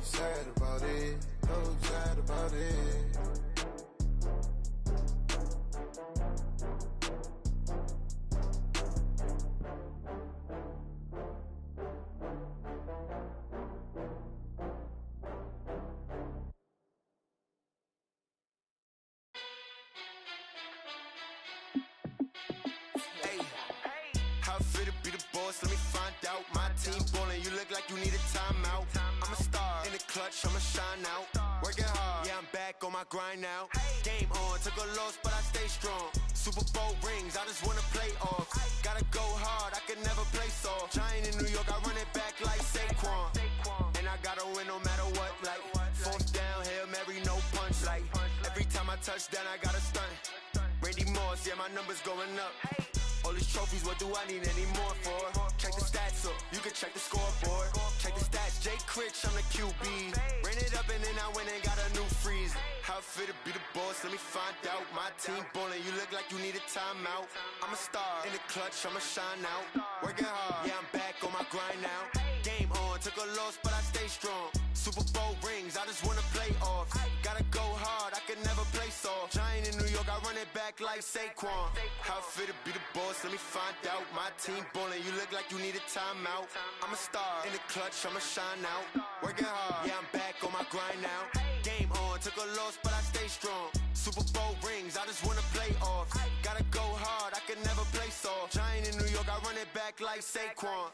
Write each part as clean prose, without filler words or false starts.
sad about it, so sad about it. Let me find out. My team ballin', you look like you need a timeout. I'm a star in the clutch, I'ma shine out. Working hard, yeah, I'm back on my grind now. Game on, took a loss, but I stay strong. Super Bowl rings, I just wanna play off. Gotta go hard, I can never play soft. Giant in New York, I run it back like Saquon. And I gotta win no matter what, like fourth down, Hail Mary, no punch. Like every time I touch down, I gotta stunt. Randy Moss, yeah, my numbers going up. All these trophies, what do I need any more for? Check the stats up, you can check the scoreboard. Check the stats, Jay Critch, I'm the QB. Ran it up and then I went and got a new freeze. How it feel to be the boss, let me find out. My team ballin', you look like you need a timeout. I'm a star in the clutch, I'ma shine out. Working hard, yeah, I'm back on my grind now. Game on, took a loss, but I stay strong. Super Bowl rings, I just wanna play off. Gotta go hard, I can never play soft. Giant in New York, I run it back like Saquon. How it feel to be the boss, let me find out. My team ballin', you look like you need a timeout. I'm a star in the clutch, I'ma shine out. Working hard, yeah, I'm back on my grind now. Game on, took a loss, but I stay strong. Super Bowl rings, I just wanna play off. Gotta go hard, I can never play soft. Giant in New York, I run it back like Saquon.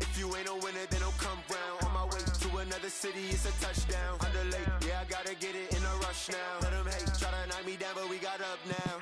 If you ain't a winner, then don't come round. On my way to another city, it's a touchdown. Underlay, yeah, I gotta get it in a rush now. Let them hate, try to knock me down, but we got up now.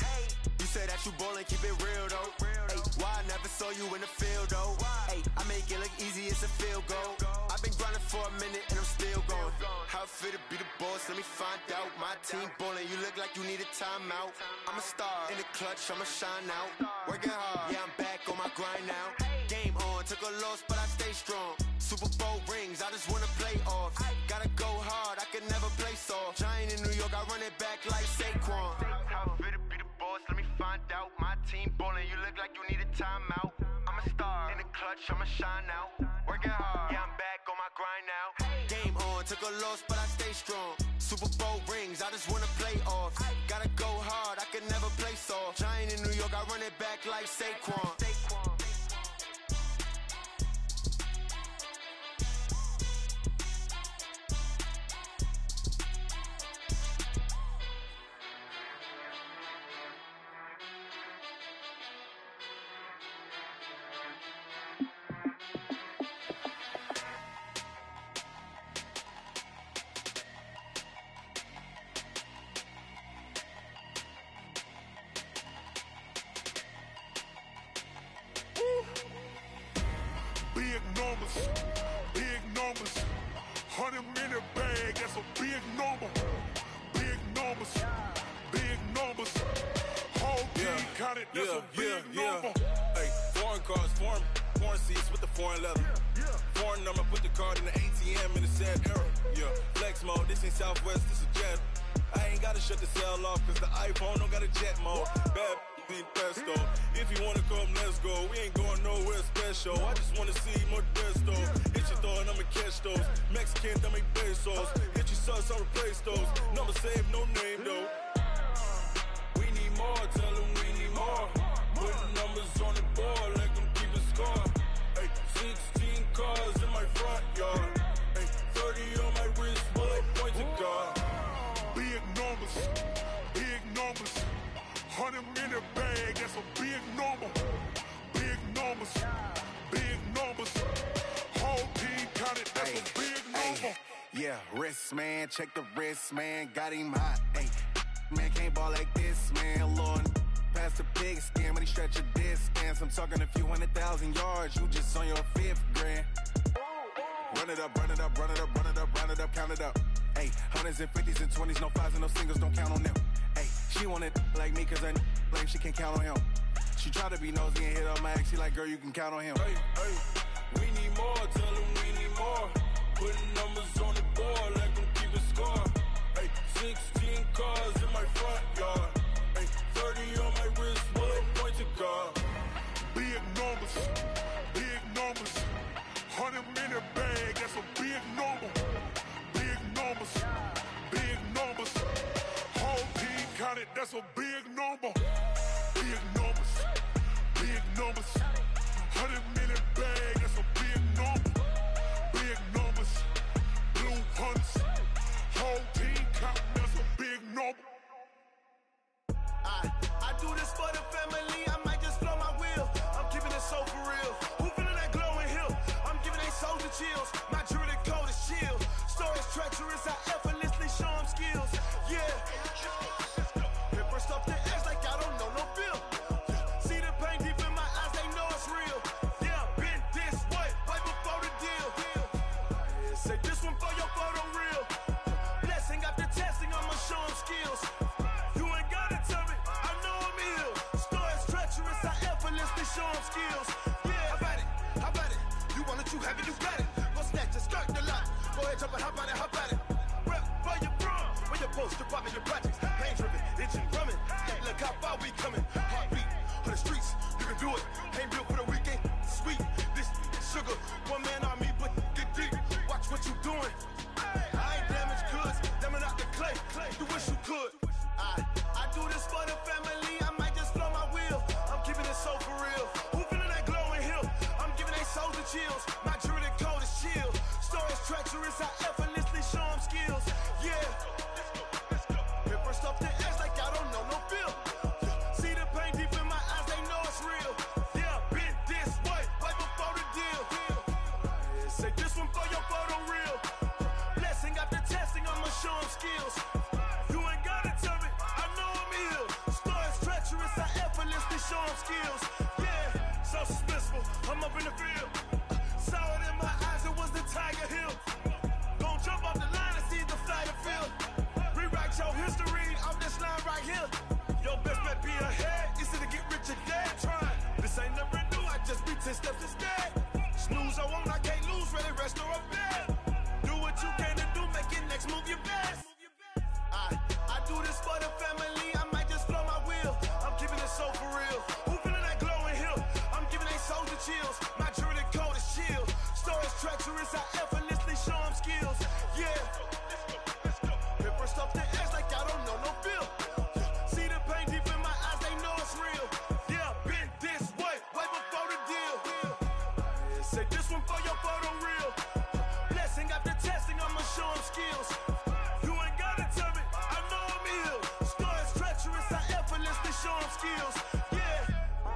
You say that you ballin', keep it real though. Hey, why I never saw you in the field though? Hey, I make it look easy, it's a field goal. I've been grinding for a minute and I'm still going. How it feel to be the boss, let me find out. My team ballin', you look like you need a timeout. I'm a star in the clutch, I'ma shine out. Working hard, yeah, I'm back on my grind now. Game on, took a loss, but I stay strong. Super Bowl rings, I just wanna play off. Gotta go hard, I can never play soft. Giant in New York, I run it back like Saquon. How it feel to be the boss, let me find out. My team ballin', you look like you need a timeout. I'm a star in the clutch, I'ma shine out. Working hard, yeah, I'm back on my grind now. Game on, took a loss, but I stay strong. Super Bowl rings, I just wanna play off. Gotta go hard, I can never play soft. Giant in New York, I run it back like Saquon. Big numbers, 100 minute bag, that's a big number. Big numbers, big numbers. Whole team counted, that's a big number. Hey, foreign cars, foreign seats with the foreign leather. Foreign number, put the card in the ATM in the sad era. Yeah, flex mode, this ain't Southwest, this is Jet. I ain't gotta shut the cell off, cause the iPhone don't got a jet mode. Bad ain't pesto. If you wanna come, let's go. We ain't going nowhere special. I just wanna see more Modesto. Hit your thought, I'ma catch those. Mexican, dummy pesos. Hit your sus, I'll replace those. Number save, no name though. We need more, tell them we need more. Putting numbers on the board, let them keep the score. Hey, 16 cars in my front yard. Hey, 30 on my wrist, while I point to God. Big numbers, big numbers. 100 minute bag, that's a big number. Big numbers, big numbers. Whole team counted, that's a big number. Yeah, wrist man, check the wrist man, got him hot. Ay, man can't ball like this, man. Lord, past the big skin, but he stretch a distance. I'm talking a few 100,000 yards, you just on your 5th grand. Run it up, run it up, run it up, run it up, run it up, count it up. Ay, hundreds and 50s and 20s, no 5s and no singles, don't count on them. Ay, she wanted like me cause I like she can't count on him. She tried to be nosy and hit up my ex, she like, girl, you can count on him. Hey, hey, we need more, tell them we need more. Putting numbers on the board, let them keep a score. Hey, 16 cars in my front yard. Hey, 30 on my wrist, while I point to God. Big numbers, big numbers. 100 minute bag, that's a big number. Big big numbers. Whole team counted, that's a big number. Big numbers, big numbers. 100 million bag, that's a big number. Big numbers, blue hunts. Whole team counting, that's a big number. I do this for the family, I might just blow my wheel. I'm keeping it so for real. Who feeling that glowing hill? I'm giving they soldier chills. My jewelry coat is chill. Stories treacherous, I effortlessly show them skills. Yeah. Paper stuff the edge like I don't know no feel. See the pain deep in my eyes, they know it's real. Yeah, been this way, way before the deal. Say this one for your photo real. Blessing after testing, I'ma show them skills. You ain't gotta tell me, I know I'm ill. Stories treacherous, I effortlessly show them skills. Yeah, how about it? You want it, you have it, you got it. Go snatch it, skirt the lot. Go ahead, jump it, how about it? Rep where you from? Where you post, department, your projects. Pain driven, itching, drumming. Hey, look how far we coming. Heartbeat on the streets, you can do it. Ain't built for the weekend, sweet. This sugar, one man army, but get deep. Watch what you doing. I ain't damaged goods, damn out the clay. You wish you could. I do this for the family, I might just blow my wheel. I'm keeping it so for real. Who feeling that glowing hill? I'm giving they soldier chills. My jewelry coat is chill. Stories treacherous, I effortlessly show them skills. Yeah. Paper stuff the edge like I don't know no feel. See the pain deep in my eyes, they know it's real. Yeah, been this way, way before the deal. Say this one for your photo real. Blessing after testing, I'ma show them skills. You ain't gotta tell me, I know I'm ill. Stories treacherous, I effortlessly show them skills. Yeah, so suspenseful, I'm up in the field. Saw it in my eyes, it was the Tiger Hill. Gon' jump off the line and see the fly the field. Rewrite your history off this line right here. Your best bet be ahead, easy to get rich or dead. Trying, this ain't never new, I just be 10 steps instead. Snooze I won't, I can't lose, ready, rest or a bed. Do what you can to do, make it next move your best. I do this for the family, I might just blow my wheel. I'm keeping it so for real. Who feeling that glowing hill? I'm giving they soldier chills. My jewelry coat is chill. Stories treacherous, I effortlessly show them skills. Yeah. Paper stuff the edge like I don't know no feel. See the pain deep in my eyes, they know it's real. Yeah, been this way, way before the deal. Say this one for your photo real. Blessing after testing, I'ma show them skills. You ain't gotta tell me, I know I'm ill. Stories treacherous, I effortlessly show them skills. Yeah.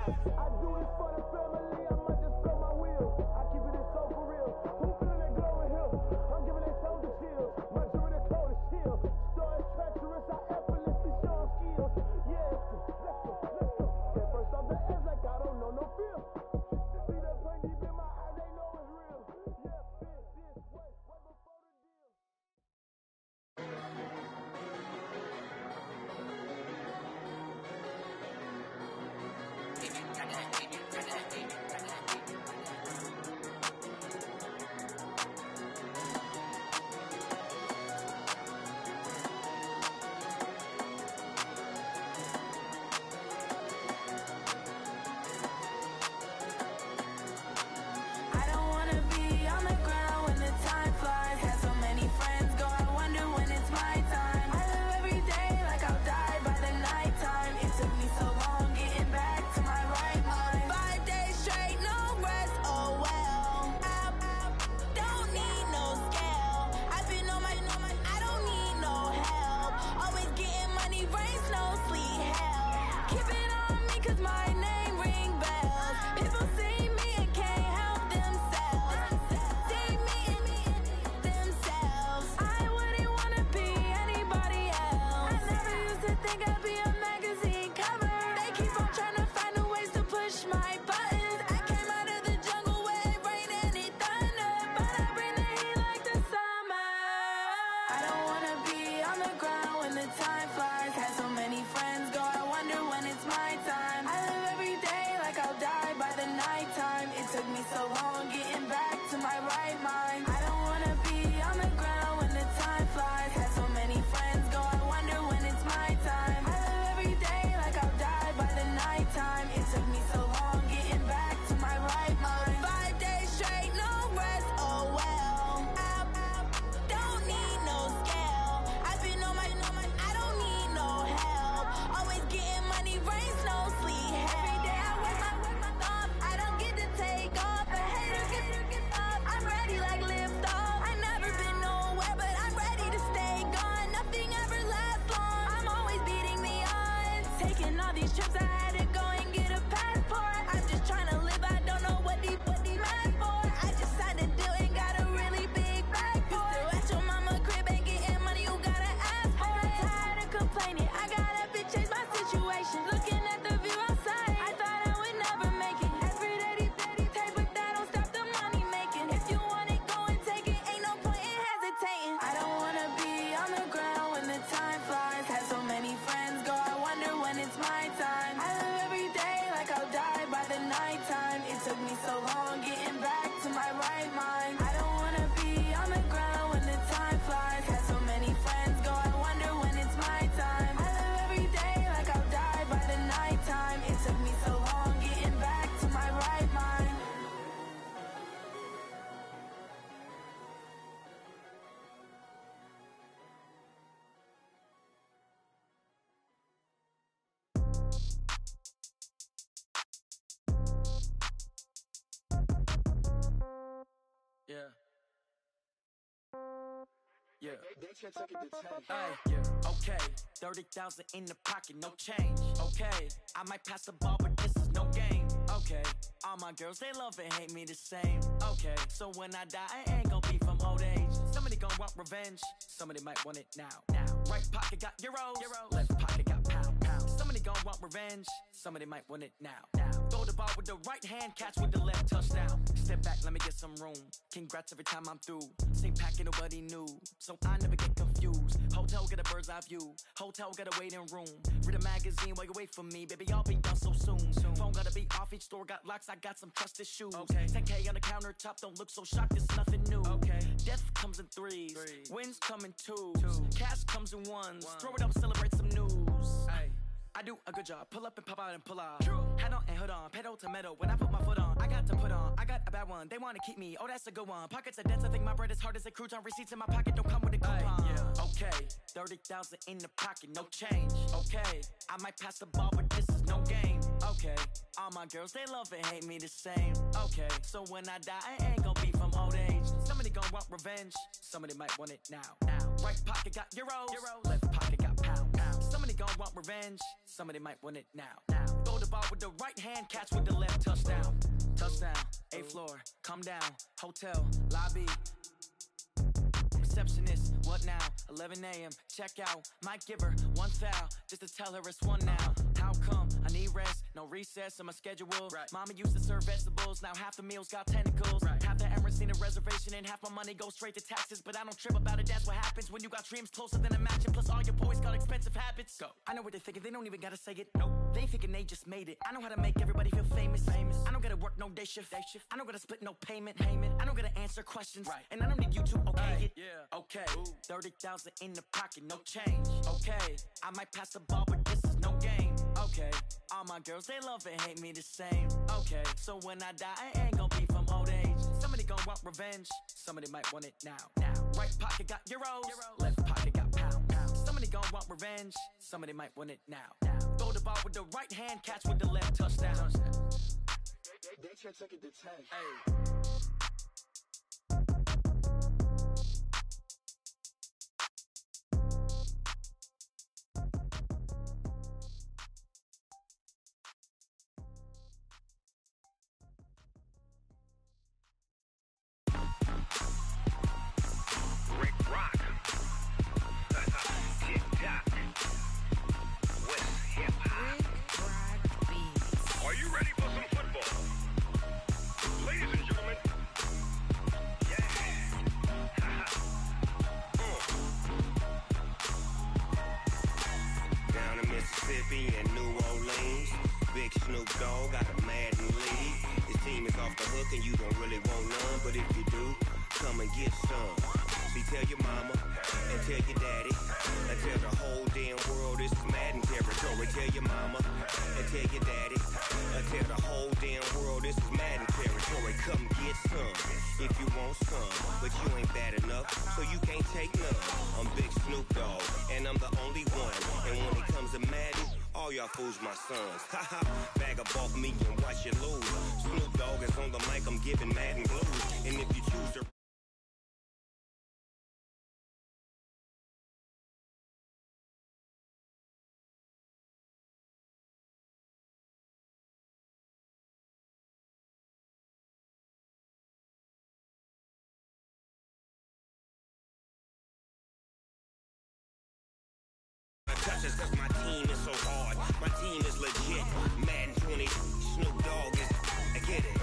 I do this for the family, I might just blow my wheel. I keep it so for real. Who feeling that glowing hill? I'm giving they soldier chills. My jewelry coat is chill. Stories treacherous, I effortlessly show them skills. Yeah, let's go. Paper off the edge like I don't know no feel. mind. I don't wanna be on the ground when the time flies. Had so many friends go, I wonder when it's my time. I live every day like I'll die by the nighttime. It took me so long getting back to my right mind. Yeah. Yeah. Hey, yeah. Okay. 30,000 in the pocket, no change. Okay. I might pass the ball, but this is no game. Okay. All my girls, they love and hate me the same. Okay. So when I die, I ain't gonna be from old age. Somebody gonna want revenge. Somebody might want it now. Right pocket got euros. Left pocket got pound. Somebody gonna want revenge. Somebody might want it now. Throw the ball with the right hand, catch with the left, touchdown. Step back, let me get some room. Congrats every time I'm through. Same packet, nobody knew, so I never get confused. Hotel got a bird's eye view. Hotel got a waiting room. Read a magazine while you wait for me, baby. I'll be done so soon. Phone gotta be off, each store got locks. I got some trusted shoes. Okay. 10K on the countertop, don't look so shocked. It's nothing new. Okay. Death comes in threes. Wins come in twos. Cash comes in ones. Throw it up, celebrate some news. Ay. I do a good job, pull up and pop out and pull off. Head on and hood on, pedal to metal. When I put my foot on, I got to put on. I got a bad one, they wanna keep me, oh that's a good one. Pockets are dense, I think my bread is hard as a crouton. Receipts in my pocket don't come with a coupon. Yeah. Okay, 30,000 in the pocket, no change. Okay, I might pass the ball, but this is no game. Okay, all my girls, they love and hate me the same. Okay, so when I die, I ain't gonna be from old age. Somebody gonna want revenge, somebody might want it now. Right pocket got euros. Left pocket got pound. Somebody gonna want revenge, somebody might want it now. Throw the ball with the right hand, catch with the left, touchdown. Touchdown, 8th floor, come down, hotel, lobby. Receptionist, what now? 11 a.m., check out. Might give her one foul, just to tell her it's one now. How come? I need rest, no recess in my schedule. Mama used to serve vegetables, now half the meals got tentacles. Half the Emirates need a reservation and half my money goes straight to taxes. But I don't trip about it, that's what happens when you got dreams closer than a mansion. Plus all your boys got expensive habits. Go. I know what they're thinking, they don't even gotta say it. Nope. They ain't thinking they just made it. I know how to make everybody feel famous. I don't gotta work no day shift. I don't gotta split no payment. I don't gotta answer questions. And I don't need you to okay it. Yeah. Okay. 30,000 in the pocket, no change. Okay. I might pass the ball, but this is no game. Okay. All my girls, they love and hate me the same. Okay. So when I die, I ain't gonna be from old age. Somebody gonna want revenge. Somebody might want it now. Right pocket got euros. Left pocket got pound. Somebody gonna want revenge. Somebody might want it now. Throw the ball with the right hand, catch with the left, touchdown. They took it to 10. Hey. Fools my sons. Haha, bag up off me and watch you lose. Snoop Dogg is on the mic, I'm giving Madden blues. And if you choose to touches, cause my team is so hard. My team is legit. Madden 20, Snoop Dogg is. I get it.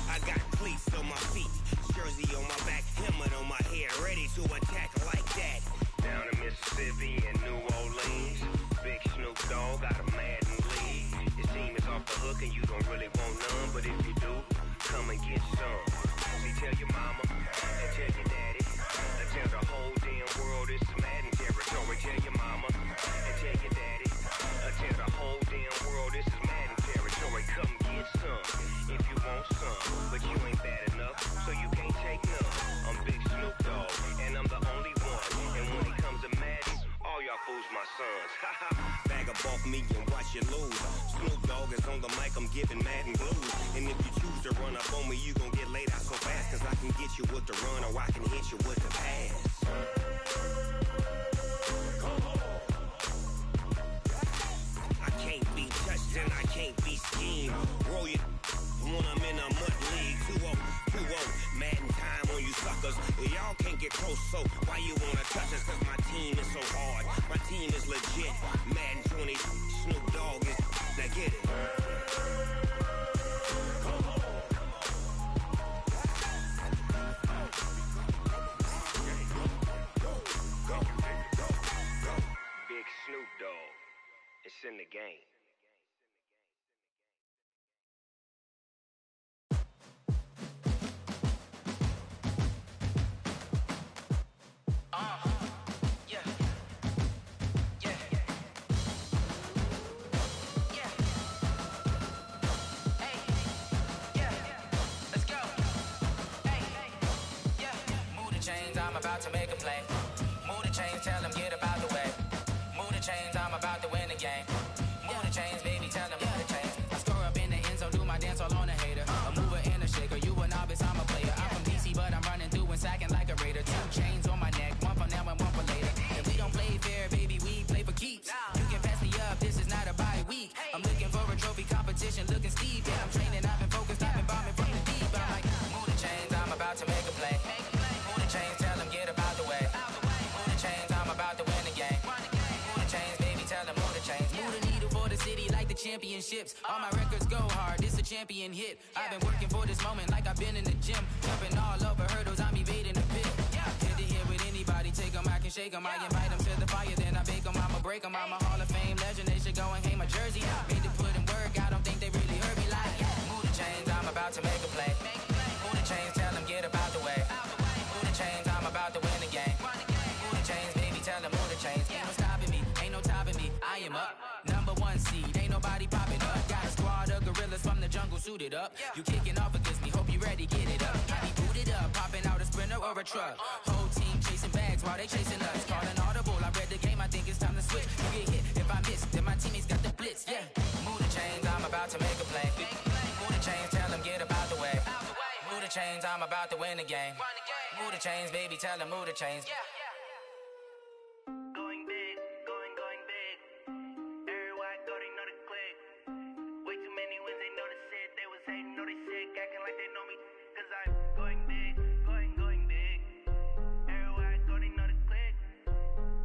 I got cleats on my feet, jersey on my back, helmet on my head, ready to attack like that. Down in Mississippi and New Orleans, Big Snoop Dogg got a Madden lead. His team is off the hook and you don't but if you do, come and get some. See, tell your mama and tell your daddy, and tell the whole damn world it's Madden territory. Tell your mama and tell your daddy, and tell the whole damn world this is Madden territory. Come get some if you want some, but you ain't bad enough, so you can't take none. I'm Big Snoop Dogg, and I'm the only one. And when it comes to Madden, all y'all fools my sons. Bag up off me and watch you lose. Snoop Dogg is on the mic, I'm giving Madden blues. And if you choose to run up on me, you gon' get laid out so fast. Cause I can get you with the run or I can hit you with the pass. I can't be touched and I can't be schemed. Roll you when I'm in a mud league. 2-0, Madden time on you suckers. Y'all can't get close, so why you wanna touch us? Cause my team is so hard, my team is legit. Madden 20, Snoop Dogg is, now get it. Big Snoop Dogg, it's in the game. I'm about to make a play. Move the chains, tell them get about the way. Move the chains, I'm about to win the game. Move the chains, baby, tell them move the chains. I score up in the end zone, do my dance all on a hater. A mover and a shaker, you a novice, I'm a player. I'm from DC, but I'm running through and sacking like a raider. 2 chains on my neck, one for now and one for later. And we don't play fair, baby, we play for keeps. You can pass me up, this is not a bye week. I'm looking for a trophy competition, looking steep. Yeah, I'm training, I've been focused, I've been bombing from the deep. I'm like, move the chains, I'm about to make a play. Move the chains, tell them get about the way. Move the chains, I'm about to win the game. Move the chains, baby, tell them move the chains. Move the needle for the city like the championships. All my records go hard, this a champion hit. I've been working for this moment like I've been in the gym. Jumping all over hurdles, I'm evading the pit. Hit to hit with anybody, take them, I can shake them. I invite them to the fire, then I bake them, I'ma break them. I'm a Hall of Fame legend, they should go and hang my jersey. Made to put in work, I don't think they really heard me like, move the chains, I'm about to make a play. Move the chains, tell them get about the way. Move the chains, I'm about to win the game. Move the chains, baby, tell them move the chains. Ain't no stopping me, ain't no topping me, I am up. #1 seed, ain't nobody popping up. Got a squad of gorillas from the jungle suited up. You kicking off against me, hope you ready, get it up. I be booted up, popping out a sprinter or a truck. Whole team chasing bags while they chasing us. Calling audible, I read the game, I think it's time to switch. You get hit if I miss, then my teammates got the blitz, yeah. Move the chains, I'm about to make a play. Move the chains, tell them get about the way. Move the chains, I'm about to win the game. Move the chains, baby, tell them move the chains. Going big, going big. Everywhere I go, they know the click. Way too many wins, they know the shit. They was hating, know they sick, acting like they know me. Cause I'm going big, going big. Everywhere I go, they know the click.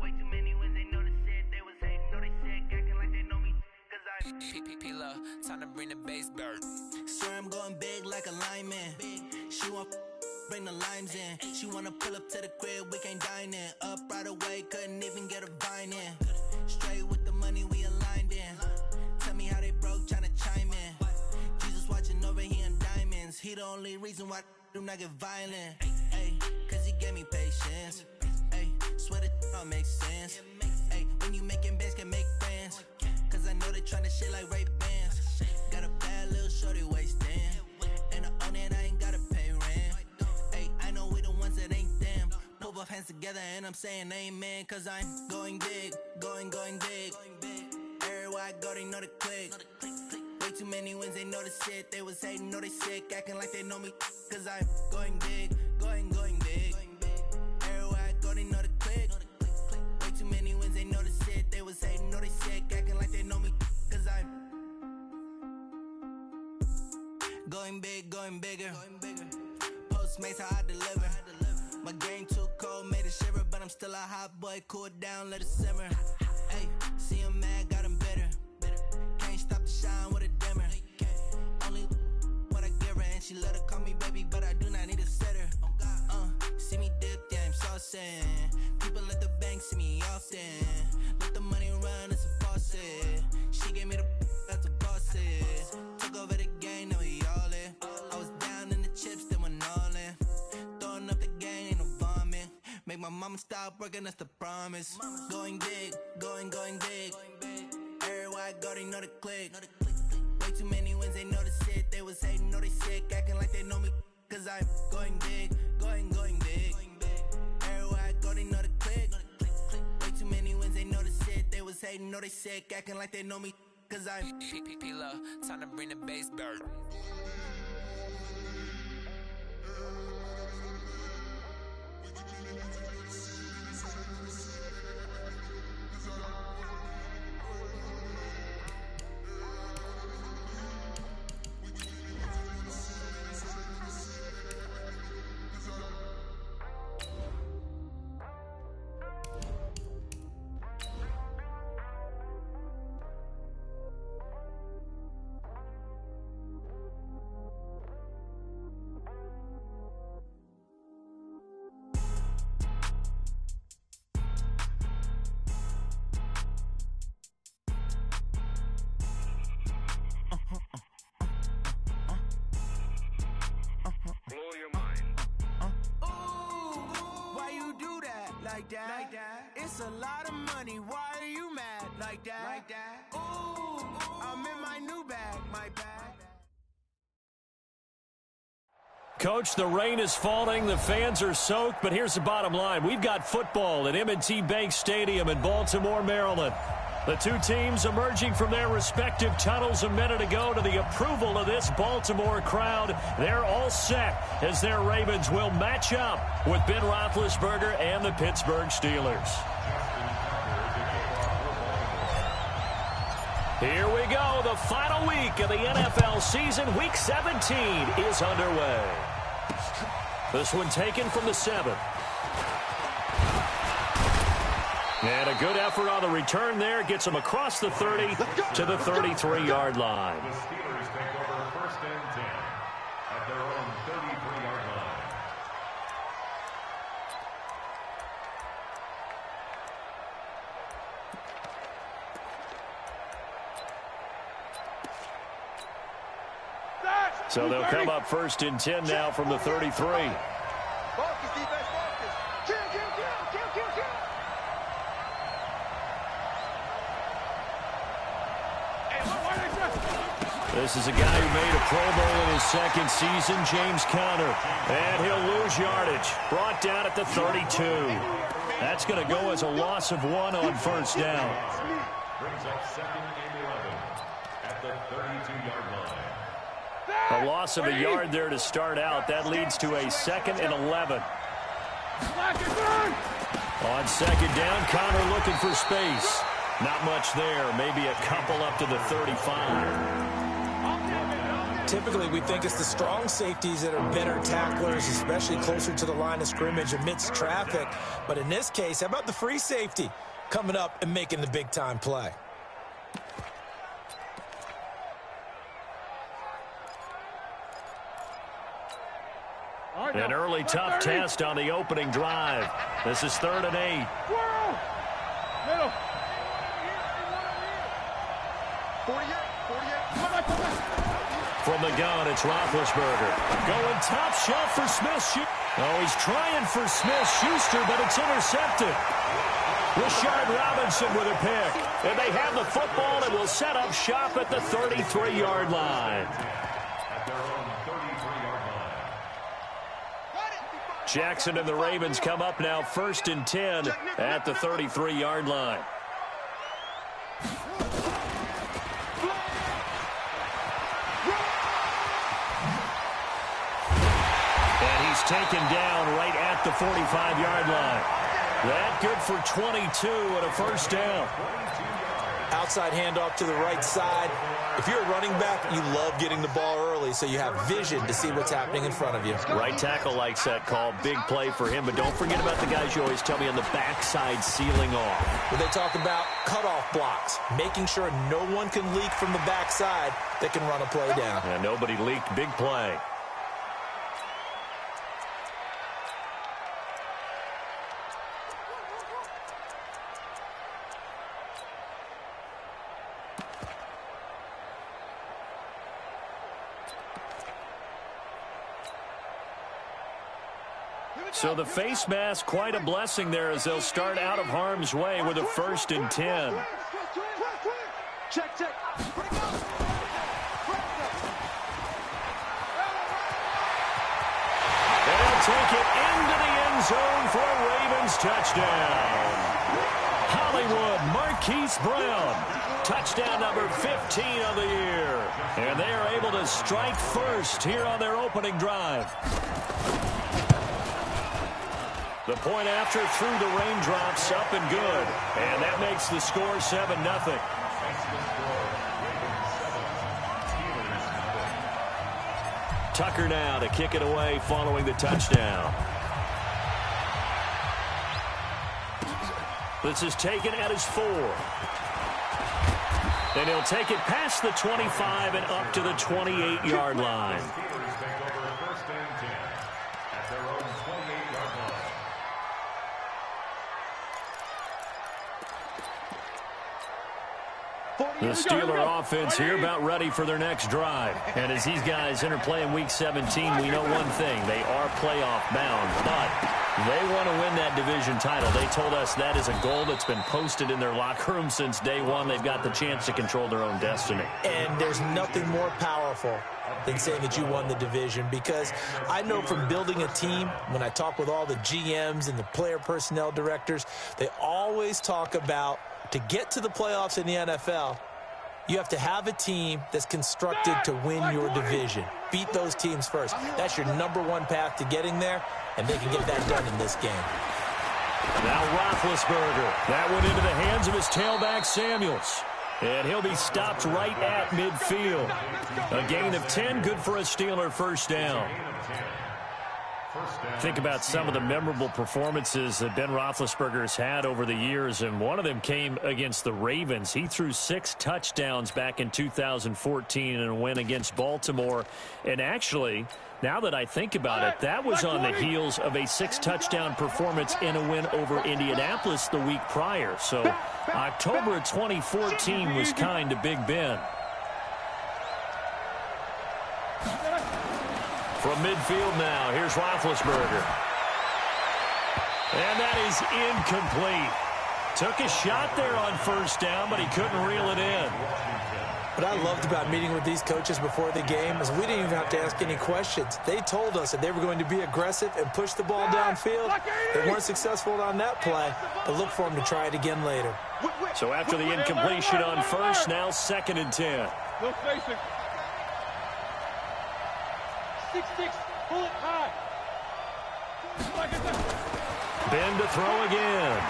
Way too many wins, they know the shit. They was hating, know they sick, acting like they know me. Cause I'm P-P-P-Love, time to bring the bass bird. Swear I'm going big like a lineman. She want bring the limes in. She wanna pull up to the crib, we can't dine in. Up right away, couldn't even get a vine in. Straight with the money, we aligned in. Tell me how they broke, tryna chime in. Jesus watching over here in diamonds. He the only reason why do not get violent. Ay, cause he gave me patience. Ay, swear that all makes sense. Ay, when you making bands, can make friends. Cause I know they tryna shit like Ray-Bans. Got a bad little shorty wasting. And I own it, I ain't gotta pay rent. Ay, I know we the ones that ain't them. Pull both hands together and I'm saying amen. Cause I'm going big, going big. Everywhere I go, they know the click. Way too many wins, they know the shit. They was hating, know they sick, acting like they know me. Cause I'm going big, going big. Everywhere I go, they know the click. Way too many wins, they know the shit. They was hating, know they sick, acting like they know me. Cause I'm going big, going bigger. Postmates, how I deliver. My game too cold, made it shiver. But I'm still a hot boy, cool it down, let it simmer. Hey, see him mad, got him bitter. Can't stop the shine with a dimmer. Only what I give her, and she let her call me baby, but I do not need a sitter. See me dip, yeah, I'm saucing. People at the bank see me often. Let the money run, it's a faucet. She gave me the that's a boss is. Took over the game, now we all mama stop working, that's the promise. Going big, going big. Everywhere I go, they know the click. Way too many wins, they know the shit. They was hating, know they sick, acting like they know me. Cause I'm going big, going big. Everywhere I go, they know the click. Way too many wins, they know the shit. They was hating, know they sick, acting like they know me. Cause I'm P-P-P-Love, time to bring the bass bird. Like that. It's a lot of money. Why are you mad like that? Ooh, I'm in my new bag, my bag. Coach, the rain is falling, the fans are soaked, but here's the bottom line. We've got football at M&T Bank Stadium in Baltimore, Maryland. The two teams emerging from their respective tunnels a minute ago to the approval of this Baltimore crowd. They're all set as their Ravens will match up with Ben Roethlisberger and the Pittsburgh Steelers. Here we go. The final week of the NFL season. Week 17 is underway. This one taken from the 7th. And a good effort on the return there. Gets them across the 30 to the 33-yard line. The Steelers take over 1st and 10 at their own 33-yard line. So they'll come up 1st and 10 now from the 33. This is a guy who made a Pro Bowl in his 2nd season, James Conner. And he'll lose yardage. Brought down at the 32. That's going to go as a loss of 1 on 1st down. Brings up 2nd and 11 at the 32-yard line. A loss of a yard there to start out. That leads to a 2nd and 11. On 2nd down, Conner looking for space. Not much there. Maybe a couple up to the 35. Typically, we think it's the strong safeties that are better tacklers, especially closer to the line of scrimmage amidst traffic. But in this case, how about the free safety coming up and making the big-time play? An early tough test on the opening drive. This is 3rd and 8. Middle. 48. From the gun, it's Roethlisberger. Going top shelf for Smith. Oh, he's trying for Smith-Schuster, but it's intercepted. Rashard Robinson with a pick. And they have the football and will set up shop at the 33-yard line. Jackson and the Ravens come up now 1st and 10 at the 33-yard line. And he's taken down right at the 45-yard line. That good for 22 and a 1st down. Outside handoff to the right side. If you're a running back, you love getting the ball early so you have vision to see what's happening in front of you. Right tackle likes that call. Big play for him. But don't forget about the guys you always tell me on the backside sealing off. When they talk about cutoff blocks, making sure no one can leak from the backside that can run a play down. And nobody leaked. Big play. So the face mask, quite a blessing there as they'll start out of harm's way with a 1st and 10. Check. They'll take it into the end zone for a Ravens touchdown. Hollywood Marquise Brown, touchdown number 15 of the year. And they are able to strike first here on their opening drive. The point after through the raindrops, up and good. And that makes the score 7-0. Tucker now to kick it away following the touchdown. This is taken at his 4. And he'll take it past the 25 and up to the 28-yard line. The Steeler offense here about ready for their next drive. And as these guys enter play in Week 17, we know one thing. They are playoff bound, but they want to win that division title. They told us that is a goal that's been posted in their locker room since day one. They've got the chance to control their own destiny. And there's nothing more powerful than saying that you won the division, because I know from building a team, when I talk with all the GMs and the player personnel directors, they always talk about to get to the playoffs in the NFL, you have to have a team that's constructed to win your division. Beat those teams first. That's your #1 path to getting there, and they can get that done in this game. Now Roethlisberger. That went into the hands of his tailback Samuels. And he'll be stopped right at midfield. A gain of 10, good for a Steeler first down. Think about some of the memorable performances that Ben Roethlisberger's had over the years, and one of them came against the Ravens. He threw 6 touchdowns back in 2014 in a win against Baltimore. And actually, now that I think about it, that was on the heels of a 6-touchdown performance in a win over Indianapolis the week prior. So October of 2014 was kind of Big Ben. From midfield now, here's Roethlisberger. And that is incomplete. Took a shot there on first down, but he couldn't reel it in. What I loved about meeting with these coaches before the game is we didn't even have to ask any questions. They told us that they were going to be aggressive and push the ball downfield. They weren't successful on that play, but look for them to try it again later. So after the incompletion on first, now 2nd and 10. No spacing. 6-6, pull it high. Ben to throw again.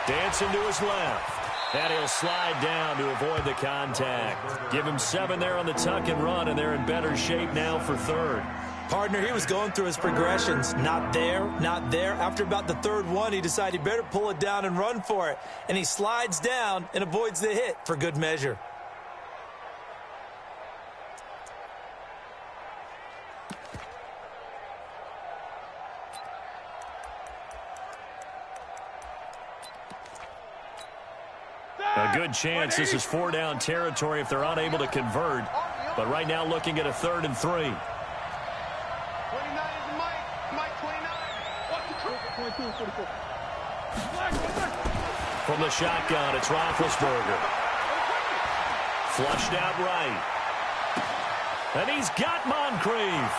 Dancing to his left. And he'll slide down to avoid the contact. Give him 7 there on the tuck and run, and they're in better shape now for 3rd. Partner, he was going through his progressions. Not there, not there. After about the 3rd one, he decided he better pull it down and run for it. And he slides down and avoids the hit for good measure. A good chance this is 4-down territory if they're unable to convert. But right now looking at a 3rd and 3. 29 is Mike 29. Watch the truth. 22, 44. From the shotgun, it's Roethlisberger. Flushed out right. And he's got Moncrief.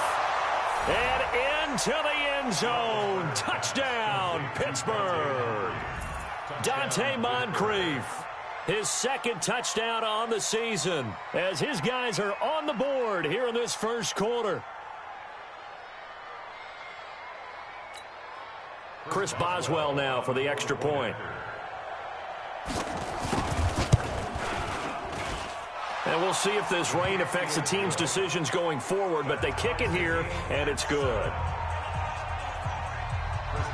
And into the end zone. Touchdown, Pittsburgh. Dante Moncrief. His 2nd touchdown on the season as his guys are on the board here in this first quarter. Chris Boswell now for the extra point. And we'll see if this rain affects the team's decisions going forward, but they kick it here, and it's good.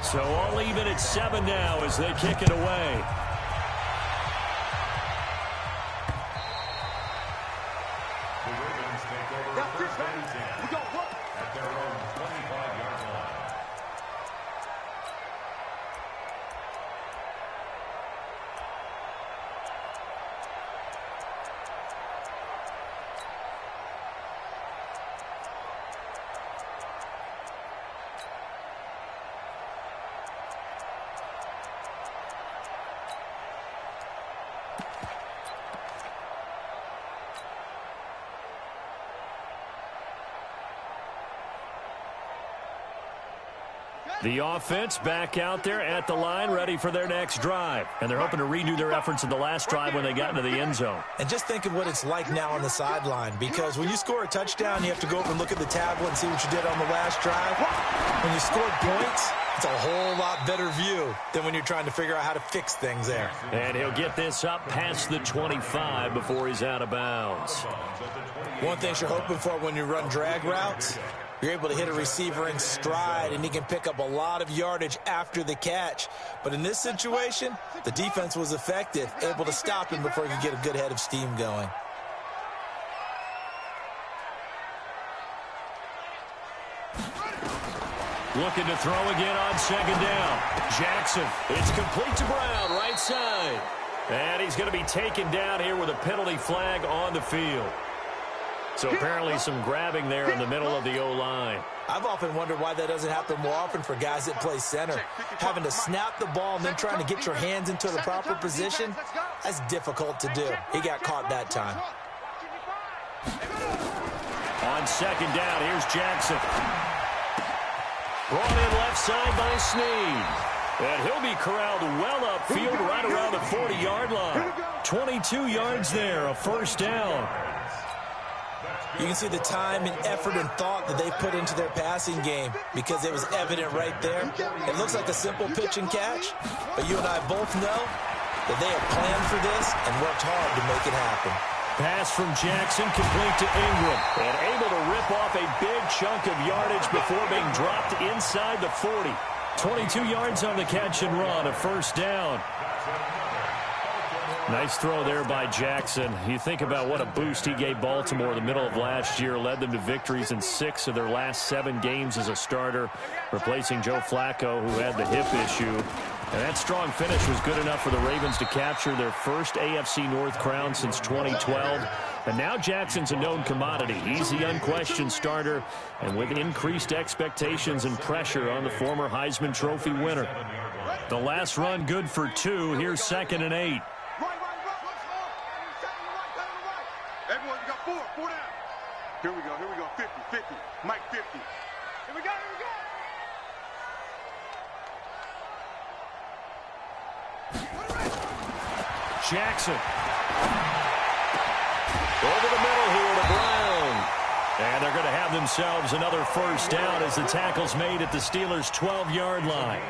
So all even at 7 now as they kick it away. The offense back out there at the line, ready for their next drive. And they're hoping to redo their efforts in the last drive when they got into the end zone. And just think of what it's like now on the sideline, because when you score a touchdown, you have to go over and look at the tablet and see what you did on the last drive. When you scored points, it's a whole lot better view than when you're trying to figure out how to fix things there. And he'll get this up past the 25 before he's out of bounds. One thing you're hoping for when you run drag routes, you're able to hit a receiver in stride, and he can pick up a lot of yardage after the catch. But in this situation, the defense was effective, able to stop him before he could get a good head of steam going. Looking to throw again on second down. Jackson, it's complete to Brown, right side. And he's going to be taken down here with a penalty flag on the field. So apparently some grabbing there in the middle of the O-line. I've often wondered why that doesn't happen more often for guys that play center. Having to snap the ball and then trying to get your hands into the proper position, that's difficult to do. He got caught that time. On second down, here's Jackson. Brought in left side by Snead. And he'll be corralled well upfield right around the 40-yard line. 22 yards there, a first down. You can see the time and effort and thought that they put into their passing game because it was evident right there. It looks like a simple pitch and catch, but you and I both know that they have planned for this and worked hard to make it happen. Pass from Jackson complete to Ingram, and able to rip off a big chunk of yardage before being dropped inside the 40. 22 yards on the catch and run, a first down. Nice throw there by Jackson. You think about what a boost he gave Baltimore in the middle of last year, led them to victories in 6 of their last 7 games as a starter, replacing Joe Flacco, who had the hip issue. And that strong finish was good enough for the Ravens to capture their first AFC North crown since 2012. And now Jackson's a known commodity. He's the unquestioned starter, and with increased expectations and pressure on the former Heisman Trophy winner. The last run good for 2. Here's 2nd and 8. Everyone, you got 4 down. Here we go, 50, Mike 50. Here we go. Jackson. Over the middle here to Brown. And they're going to have themselves another first down as the tackle's made at the Steelers' 12-yard line.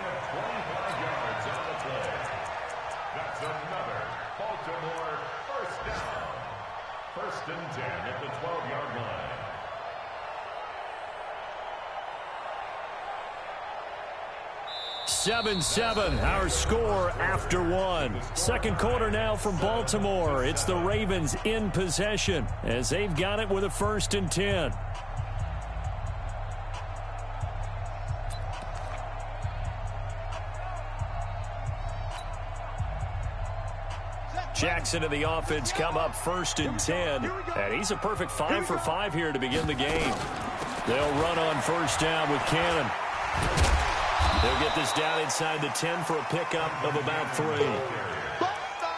That's another Baltimore first down. 1st and 10 at the 12-yard line. Seven, our score after 1. Second quarter now from Baltimore. It's the Ravens in possession as they've got it with a 1st and 10. Jackson and the offense come up 1st and 10. And he's a perfect 5 for 5 here to begin the game. They'll run on 1st down with Cannon. They'll get this down inside the 10 for a pickup of about 3.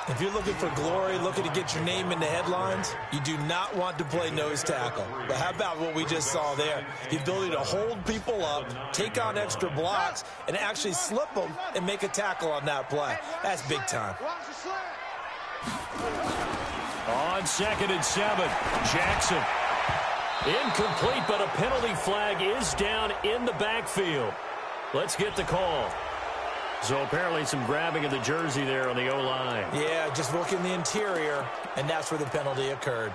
If you're looking for glory, looking to get your name in the headlines, you do not want to play nose tackle. But how about what we just saw there? The ability to hold people up, take on extra blocks, and actually slip them and make a tackle on that play. That's big time. On 2nd and 7, Jackson. Incomplete, but a penalty flag is down in the backfield. Let's get the call. So apparently some grabbing of the jersey there on the O-line. Yeah, just working the interior, and that's where the penalty occurred.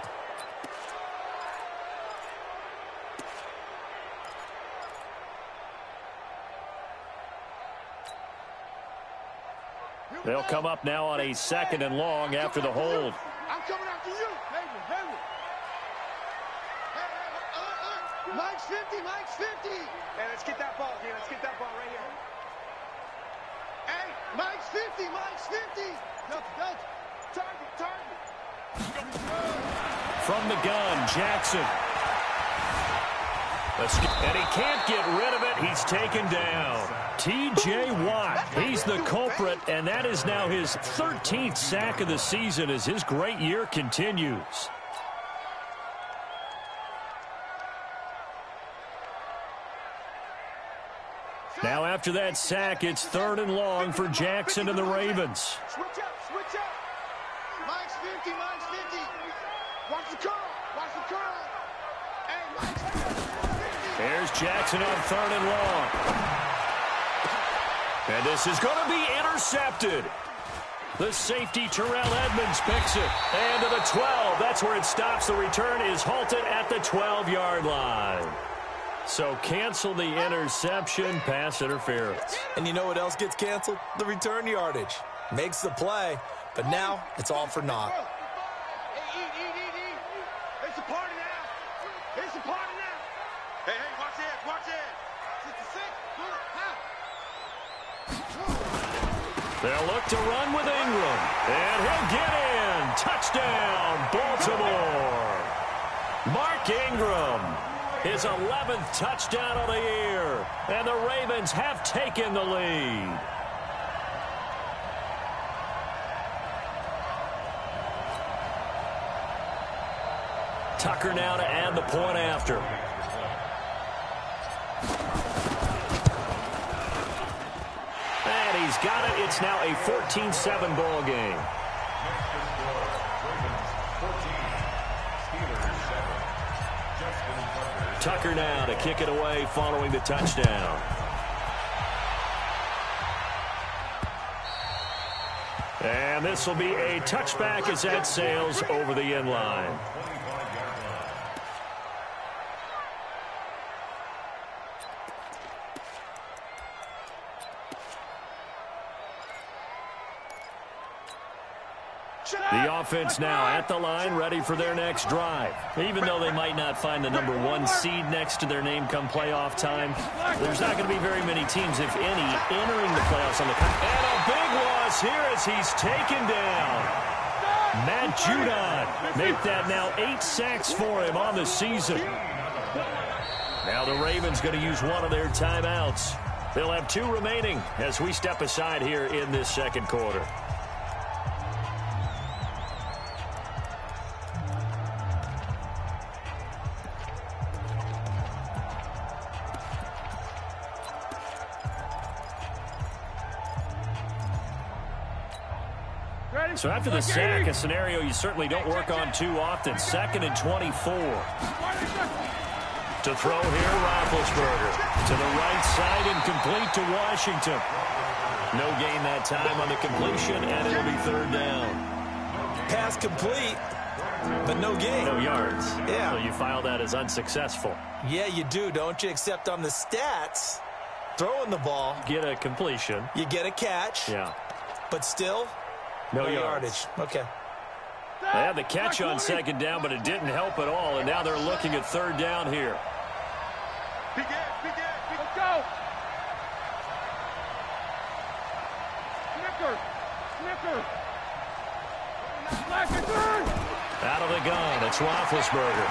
They'll come up now on a 2nd and long after the hold. I'm coming after you. Mike's 50. Hey, let's get that ball here. Let's get that ball right here. Hey, Mike's 50. Target. From the gun, Jackson. And he can't get rid of it. He's taken down. T.J. Watt, he's the culprit, and that is now his 13th sack of the season as his great year continues. Now after that sack, it's 3rd and long for Jackson and the Ravens. Switch up, switch up. Mine's 50, mine's 50. Watch the curl, watch the curl. Hey, mine's 50. Here's Jackson on 3rd and long. And this is going to be intercepted. The safety, Terrell Edmonds, picks it. And to the 12. That's where it stops. The return is halted at the 12-yard line. So cancel the interception, pass interference. And you know what else gets canceled? The return yardage. Makes the play, but now it's all for naught. Hey, eat. It's a party now. It's a party now. Hey, watch this, watch this. 66, They'll look to run with Ingram. And he'll get in. Touchdown, Baltimore. Mark Ingram. His 11th touchdown of the year. And the Ravens have taken the lead. Tucker now to add the point after. And he's got it. It's now a 14-7 ball game. Tucker now to kick it away following the touchdown. And this will be a touchback as that sails over the end line. The offense now at the line, ready for their next drive. Even though they might not find the number 1 seed next to their name come playoff time, there's not going to be very many teams, if any, entering the playoffs on the country. And a big loss here as he's taken down. Matt Judon make that now 8 sacks for him on the season. Now the Ravens going to use one of their timeouts. They'll have 2 remaining as we step aside here in this second quarter. So after the sack, a scenario you certainly don't work on too often. 2nd and 24. To throw here, Roethlisberger. To the right side and complete to Washington. No gain that time on the completion, and it'll be 3rd down. Pass complete, but no gain. No yards. Yeah. So you file that as unsuccessful. Yeah, you do, don't you? Except on the stats, throwing the ball. Get a completion. You get a catch. Yeah. But still, no yardage. Okay. They had the catch on 2nd down, but it didn't help at all, and now they're looking at 3rd down here. Let's go. Snicker. Out of the gun, it's Roethlisberger.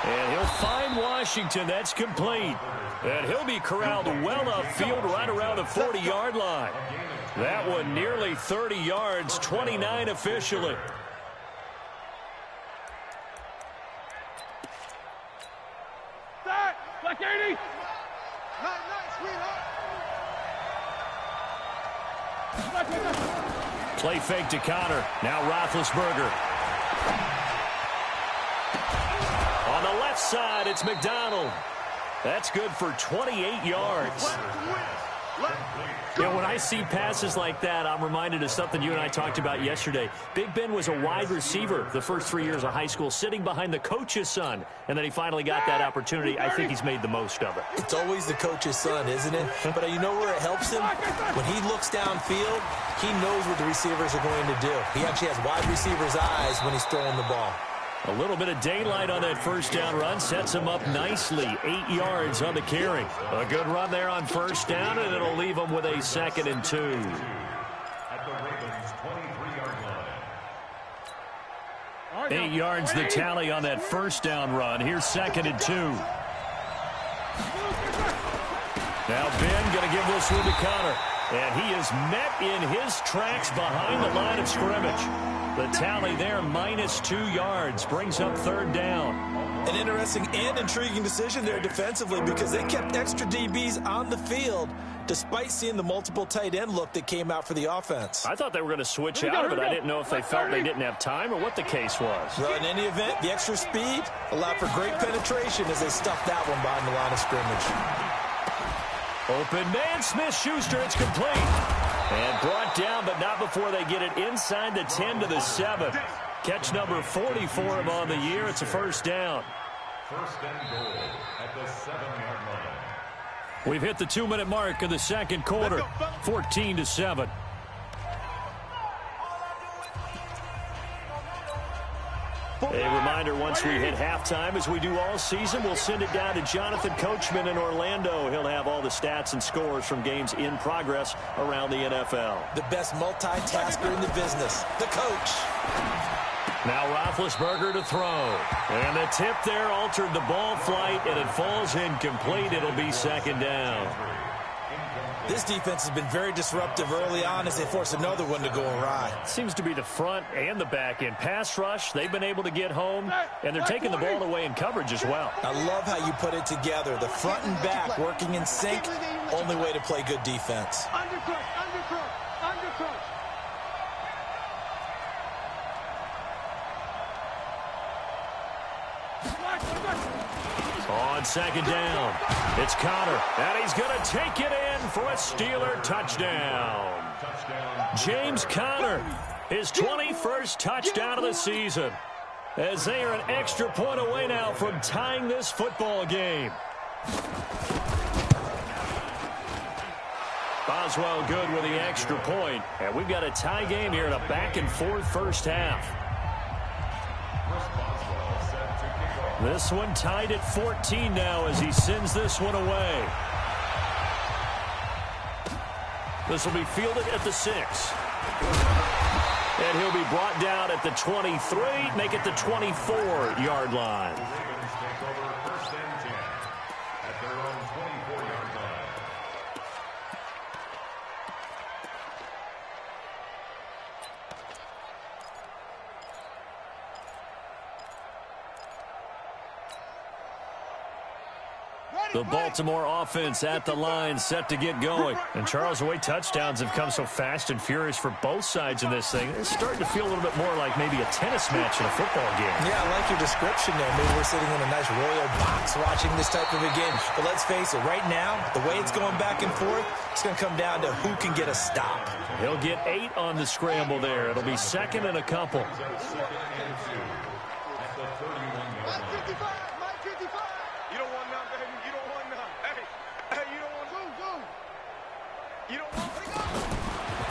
And he'll find Washington. That's complete. And he'll be corralled well upfield right around the 40-yard line. That one nearly 30 yards, 29 officially. Black 80. Nice, sweetheart. Play fake to Connor. Now Roethlisberger. On the left side, it's McDonald. That's good for 28 yards. You know, when I see passes like that, I'm reminded of something you and I talked about yesterday. Big Ben was a wide receiver the first 3 years of high school, sitting behind the coach's son, and then he finally got that opportunity. I think he's made the most of it. It's always the coach's son, isn't it? But you know where it helps him? When he looks downfield, he knows what the receivers are going to do. He actually has wide receivers' eyes when he's throwing the ball. A little bit of daylight on that first down run sets him up nicely. 8 yards on the carry. A good run there on first down, and it'll leave him with a 2nd and 2. At the Ravens' 23-yard line. 8 yards the tally on that first down run. Here's 2nd and 2. Now Ben going to give this one to Connor. And he is met in his tracks behind the line of scrimmage. The tally there, -2 yards, brings up 3rd down. An interesting and intriguing decision there defensively because they kept extra DBs on the field despite seeing the multiple tight end look that came out for the offense. I thought they were going to switch out, but I didn't know if they felt they didn't have time or what the case was. Well, in any event, the extra speed allowed for great penetration as they stuffed that one behind the line of scrimmage. Open man, Smith-Schuster, it's complete. And brought down, but not before they get it inside the 10 to the 7. Catch number 40 for him on the year. It's a first down. First and goal at the 7-yard line. We've hit the 2-minute mark of the second quarter, 14 to 7. A reminder, once we hit halftime, as we do all season, we'll send it down to Jonathan Coachman in Orlando. He'll have all the stats and scores from games in progress around the NFL. The best multitasker in the business, the coach. Now Roethlisberger to throw. And the tip there altered the ball flight, and it falls incomplete. It'll be second down. This defense has been very disruptive early on as they force another one to go awry. Seems to be the front and the back end. Pass rush, they've been able to get home, and they're taking the ball away in coverage as well. I love how you put it together. The front and back working in sync, only way to play good defense. Undercrush, undercrush, undercrush. On second down, it's Connor, and he's going to take it in for a Steeler touchdown. James Conner, his 21st touchdown of the season, as they are an extra point away now from tying this football game. Boswell good with the extra point, and we've got a tie game here in a back-and-forth first half. This one tied at 14 now as he sends this one away. This will be fielded at the 6. And he'll be brought down at the 23, make it the 24-yard line. First and 10 at their own 24-yard line. The Baltimore offense at the line, set to get going. And Charles, the way touchdowns have come so fast and furious for both sides in this thing, it's starting to feel a little bit more like maybe a tennis match in a football game. Yeah, I like your description there. Maybe we're sitting in a nice royal box watching this type of a game. But let's face it, right now, the way it's going back and forth, it's going to come down to who can get a stop. He'll get 8 on the scramble there. It'll be second and a couple.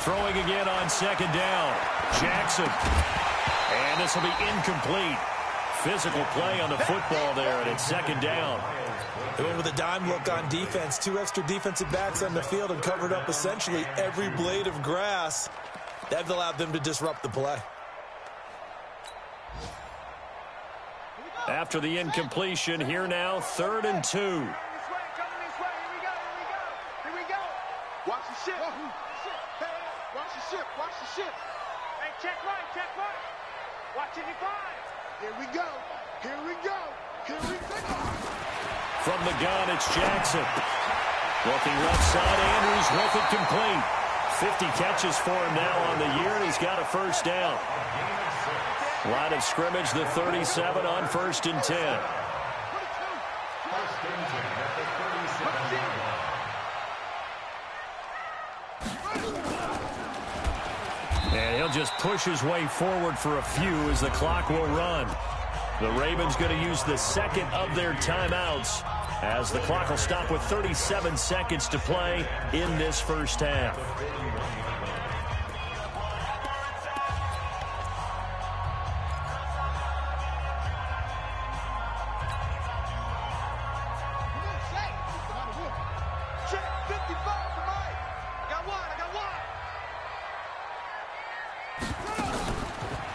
Throwing again on second down. Jackson. And this will be incomplete. Physical play on the football there, and it's second down. They went with a dime look on defense. 2 extra defensive backs on the field and covered up essentially every blade of grass. That allowed them to disrupt the play. After the incompletion, here now, 3rd and 2. Watch the ship. Watch the ship. Watch the ship. Hey, check right, check right. Watch it, 5. Here we go. Here we go. Here we go. From the gun, it's Jackson. Looking left side, Andrews with it complete. 50 catches for him now on the year, and he's got a first down. Line of scrimmage, the 37 on 1st and 10. And he'll just push his way forward for a few as the clock will run. The Ravens going to use the second of their timeouts as the clock will stop with 37 seconds to play in this first half.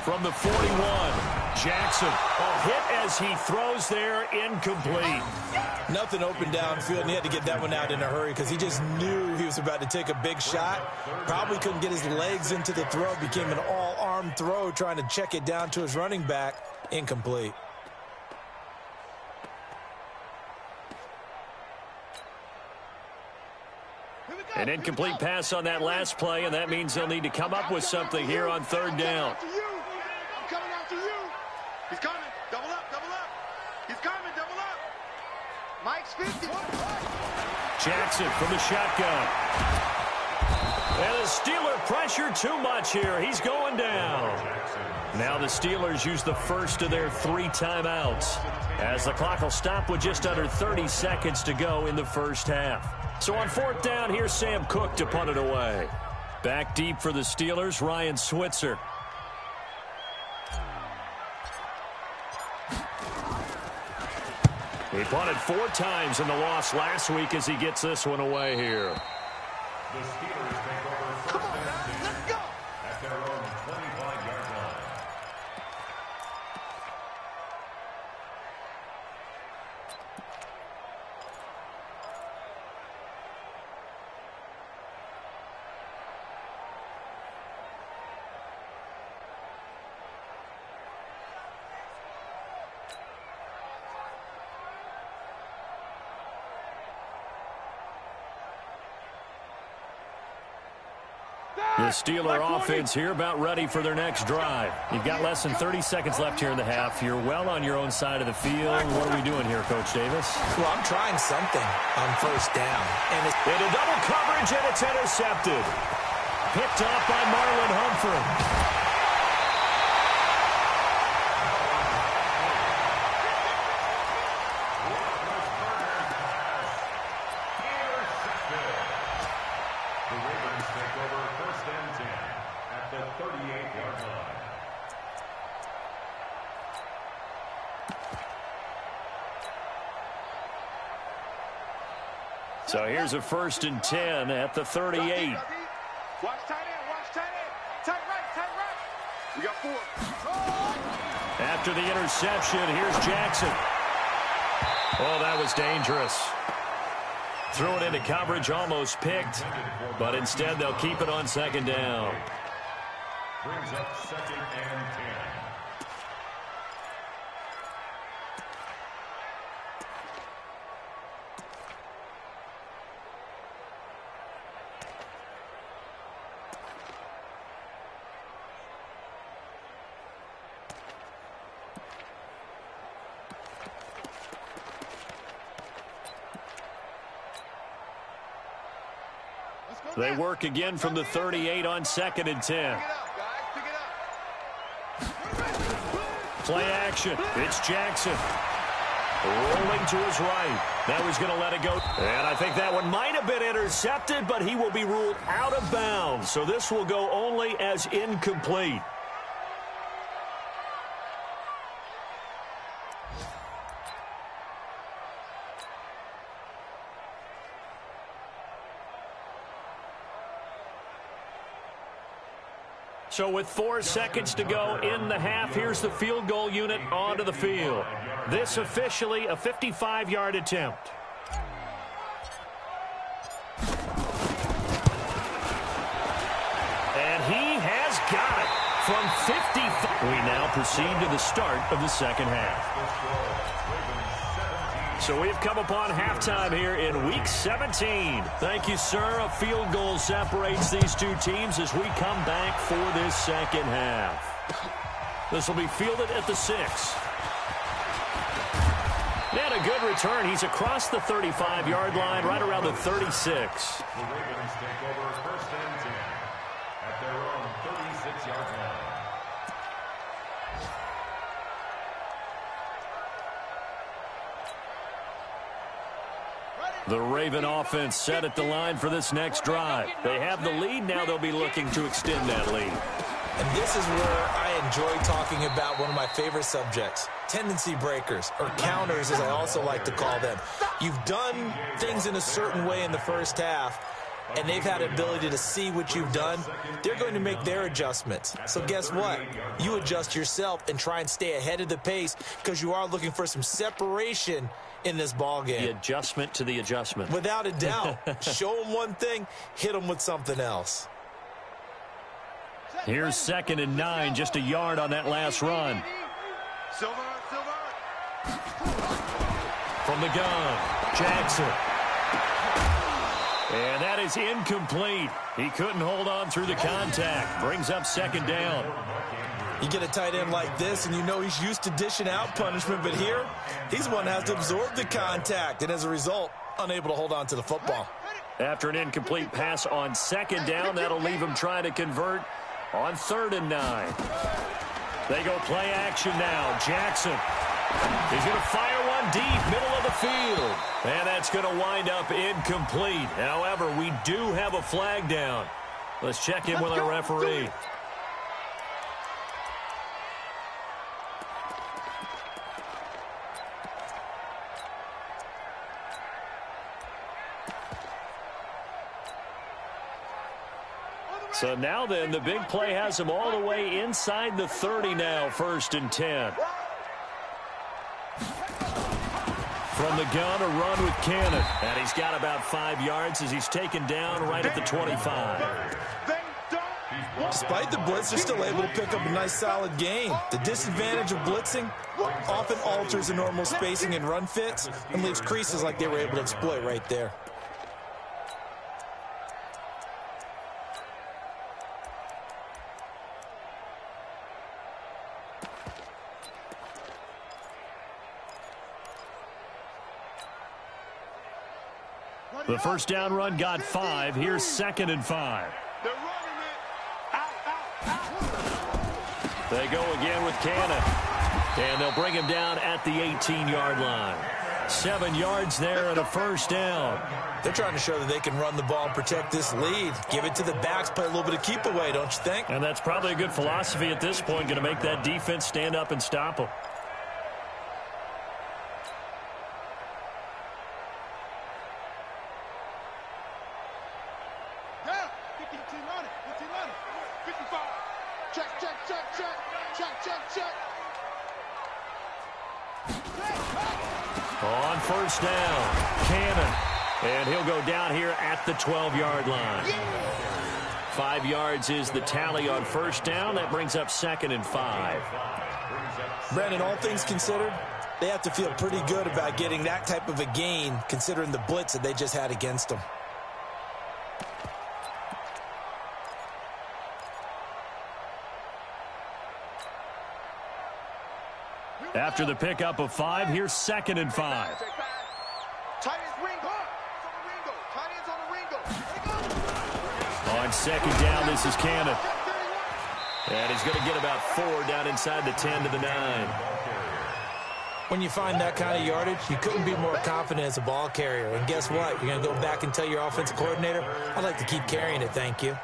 From the 41, Jackson, a hit as he throws there, incomplete. Nothing open downfield, and he had to get that one out in a hurry because he just knew he was about to take a big shot. Probably couldn't get his legs into the throw. Became an all-arm throw trying to check it down to his running back. Incomplete. An incomplete pass on that last play, and that means they'll need to come up with something here on third down. I'm coming after you. He's coming. Double up, double up. He's coming, double up. Mike's 50. Jackson from the shotgun. And the Steeler pressure too much here. He's going down. Now the Steelers use the first of their 3 timeouts, as the clock will stop with just under 30 seconds to go in the first half. So on fourth down, here's Sam Cook to punt it away. Back deep for the Steelers, Ryan Switzer. He punted 4 times in the loss last week as he gets this one away here. The Steelers take over first and 10 at their own 25-yard line. The Steeler offense here about ready for their next drive. You've got less than 30 seconds left here in the half. You're well on your own side of the field. What are we doing here, Coach Davis? Well, I'm trying something on first down. And into double coverage, and it's intercepted. Picked off by Marlon Humphrey. So here's a 1st and 10 at the 38. Watch tight end, watch tight end. Tight right. We got 4. After the interception, here's Jackson. Oh, that was dangerous. Threw it into coverage, almost picked, but instead they'll keep it on 2nd down. Brings up 2nd and 10. They work again from the 38 on 2nd and 10. Play action. It's Jackson. Rolling to his right. That was going to let it go. And I think that one might have been intercepted, but he will be ruled out of bounds. So this will go only as incomplete. So with 4 seconds to go in the half, here's the field goal unit onto the field. This officially a 55-yard attempt. And he has got it from 50. We now proceed to the start of the second half. So we've come upon halftime here in Week 17. Thank you, sir. A field goal separates these two teams as we come back for this second half. This will be fielded at the 6. And a good return. He's across the 35-yard line, right around the 36. The Ravens take over 1st and 10 at their own 36-yard line. The Raven offense set at the line for this next drive. They have the lead. Now they'll be looking to extend that lead. And this is where I enjoy talking about one of my favorite subjects, tendency breakers, or counters as I also like to call them. You've done things in a certain way in the first half, and they've had the ability to see what you've done. They're going to make their adjustments. So guess what? You adjust yourself and try and stay ahead of the pace because you are looking for some separation in this ball game. The adjustment to the adjustment. Without a doubt. Show them one thing, hit them with something else. Here's 2nd and 9, just a yard on that last run. Silver. From the gun, Jackson. And that is incomplete. He couldn't hold on through the contact. Brings up second down. You get a tight end like this, and you know he's used to dishing out punishment, but here, he's the one that has to absorb the contact, and as a result, unable to hold on to the football. After an incomplete pass on second down, that'll leave him trying to convert on 3rd and 9. They go play action now. Jackson. He's going to fire one deep, middle of the field. And that's going to wind up incomplete. However, we do have a flag down. Let's check in with our referee. So now then, the big play has him all the way inside the 30 now, 1st and 10. From the gun, a run with Cannon. And he's got about 5 yards as he's taken down right at the 25. Despite the blitz, they're still able to pick up a nice solid gain. The disadvantage of blitzing often alters the normal spacing and run fits and leaves creases like they were able to exploit right there. The first down run got 5. Here's 2nd and 5. They go again with Cannon. And they'll bring him down at the 18-yard line. 7 yards there and a first down. They're trying to show that they can run the ball and protect this lead. Give it to the backs, play a little bit of keep away, don't you think? And that's probably a good philosophy at this point, going to make that defense stand up and stop them. On first down, Cannon. And he'll go down here at the 12-yard line. 5 yards is the tally on first down. That brings up 2nd and 5. Brandon, all things considered, they have to feel pretty good about getting that type of a gain, considering the blitz that they just had against them. After the pickup of 5, here's 2nd and 5. On second down, this is Cannon. And he's going to get about 4 down inside the 10 to the 9. When you find that kind of yardage, you couldn't be more confident as a ball carrier. And guess what? You're going to go back and tell your offensive coordinator, I'd like to keep carrying it, thank you.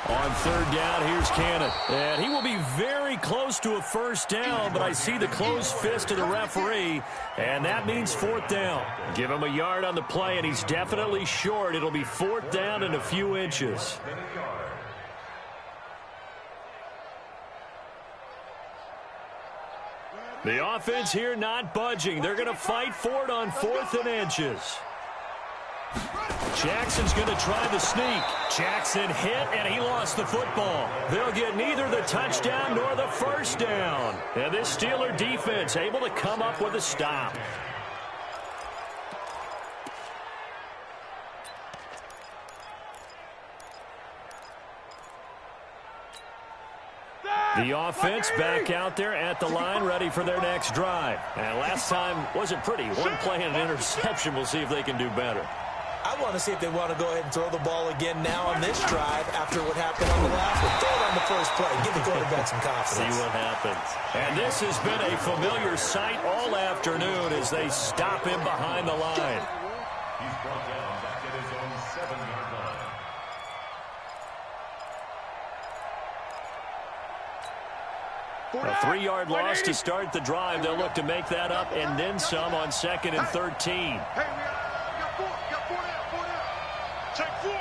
On third down, here's Cannon. And he will be very close to a first down, but I see the closed fist of the referee, and that means 4th down. Give him a yard on the play, and he's definitely short. It'll be 4th down and a few inches. The offense here not budging. They're going to fight for it on 4th and inches. Jackson's going to try the sneak. Jackson hit, and he lost the football. They'll get neither the touchdown nor the first down. And this Steeler defense able to come up with a stop. The offense back out there at the line, ready for their next drive. And last time wasn't pretty. One play and an interception. We'll see if they can do better. I want to see if they want to go ahead and throw the ball again now on this drive after what happened on the last one. Throw it on the first play. Give the quarterback some confidence. See what happens. And this has been a familiar sight all afternoon as they stop him behind the line. He's brought down back at his own 7-yard line. A 3-yard loss to start the drive. They'll look to make that up and then some on 2nd and 13. Take 4.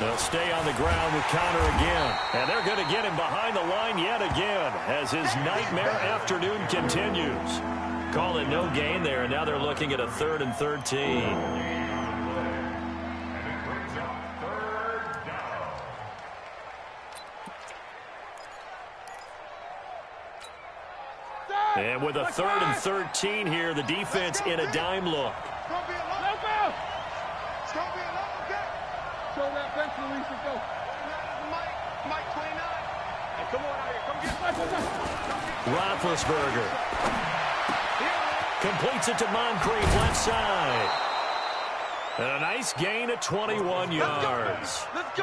They'll stay on the ground with Connor again. And they're going to get him behind the line yet again as his nightmare afternoon continues. Call it no gain there, and now they're looking at a 3rd and 13. And with a 3rd and 13 here, the defense in a dime look. It's going to be a long game. Show that bench release and go. Mike 29. Hey, come on out here. Come get Roethlisberger completes it to Moncrief left side. And a nice gain of 21 yards. Let's go.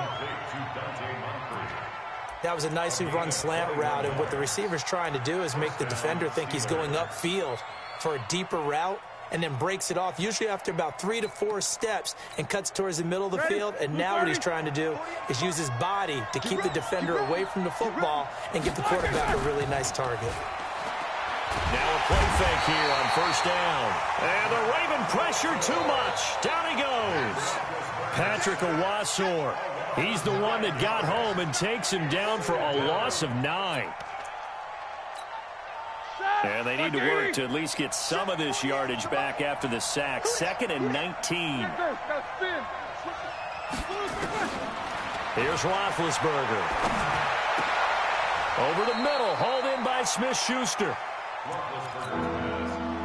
That was a nicely run slant route, and what the receiver's trying to do is make the defender think he's going upfield for a deeper route, and then breaks it off, usually after about 3 to 4 steps, and cuts towards the middle of the field. And now what he's trying to do is use his body to keep the defender away from the football and give the quarterback a really nice target. Now a play fake here on 1st down. And the Raven pressure too much. Down he goes. Patrick Owasor. He's the one that got home and takes him down for a loss of 9. And they need to work to at least get some of this yardage back after the sack. 2nd and 19. Here's Roethlisberger. Over the middle, hauled in by Smith-Schuster.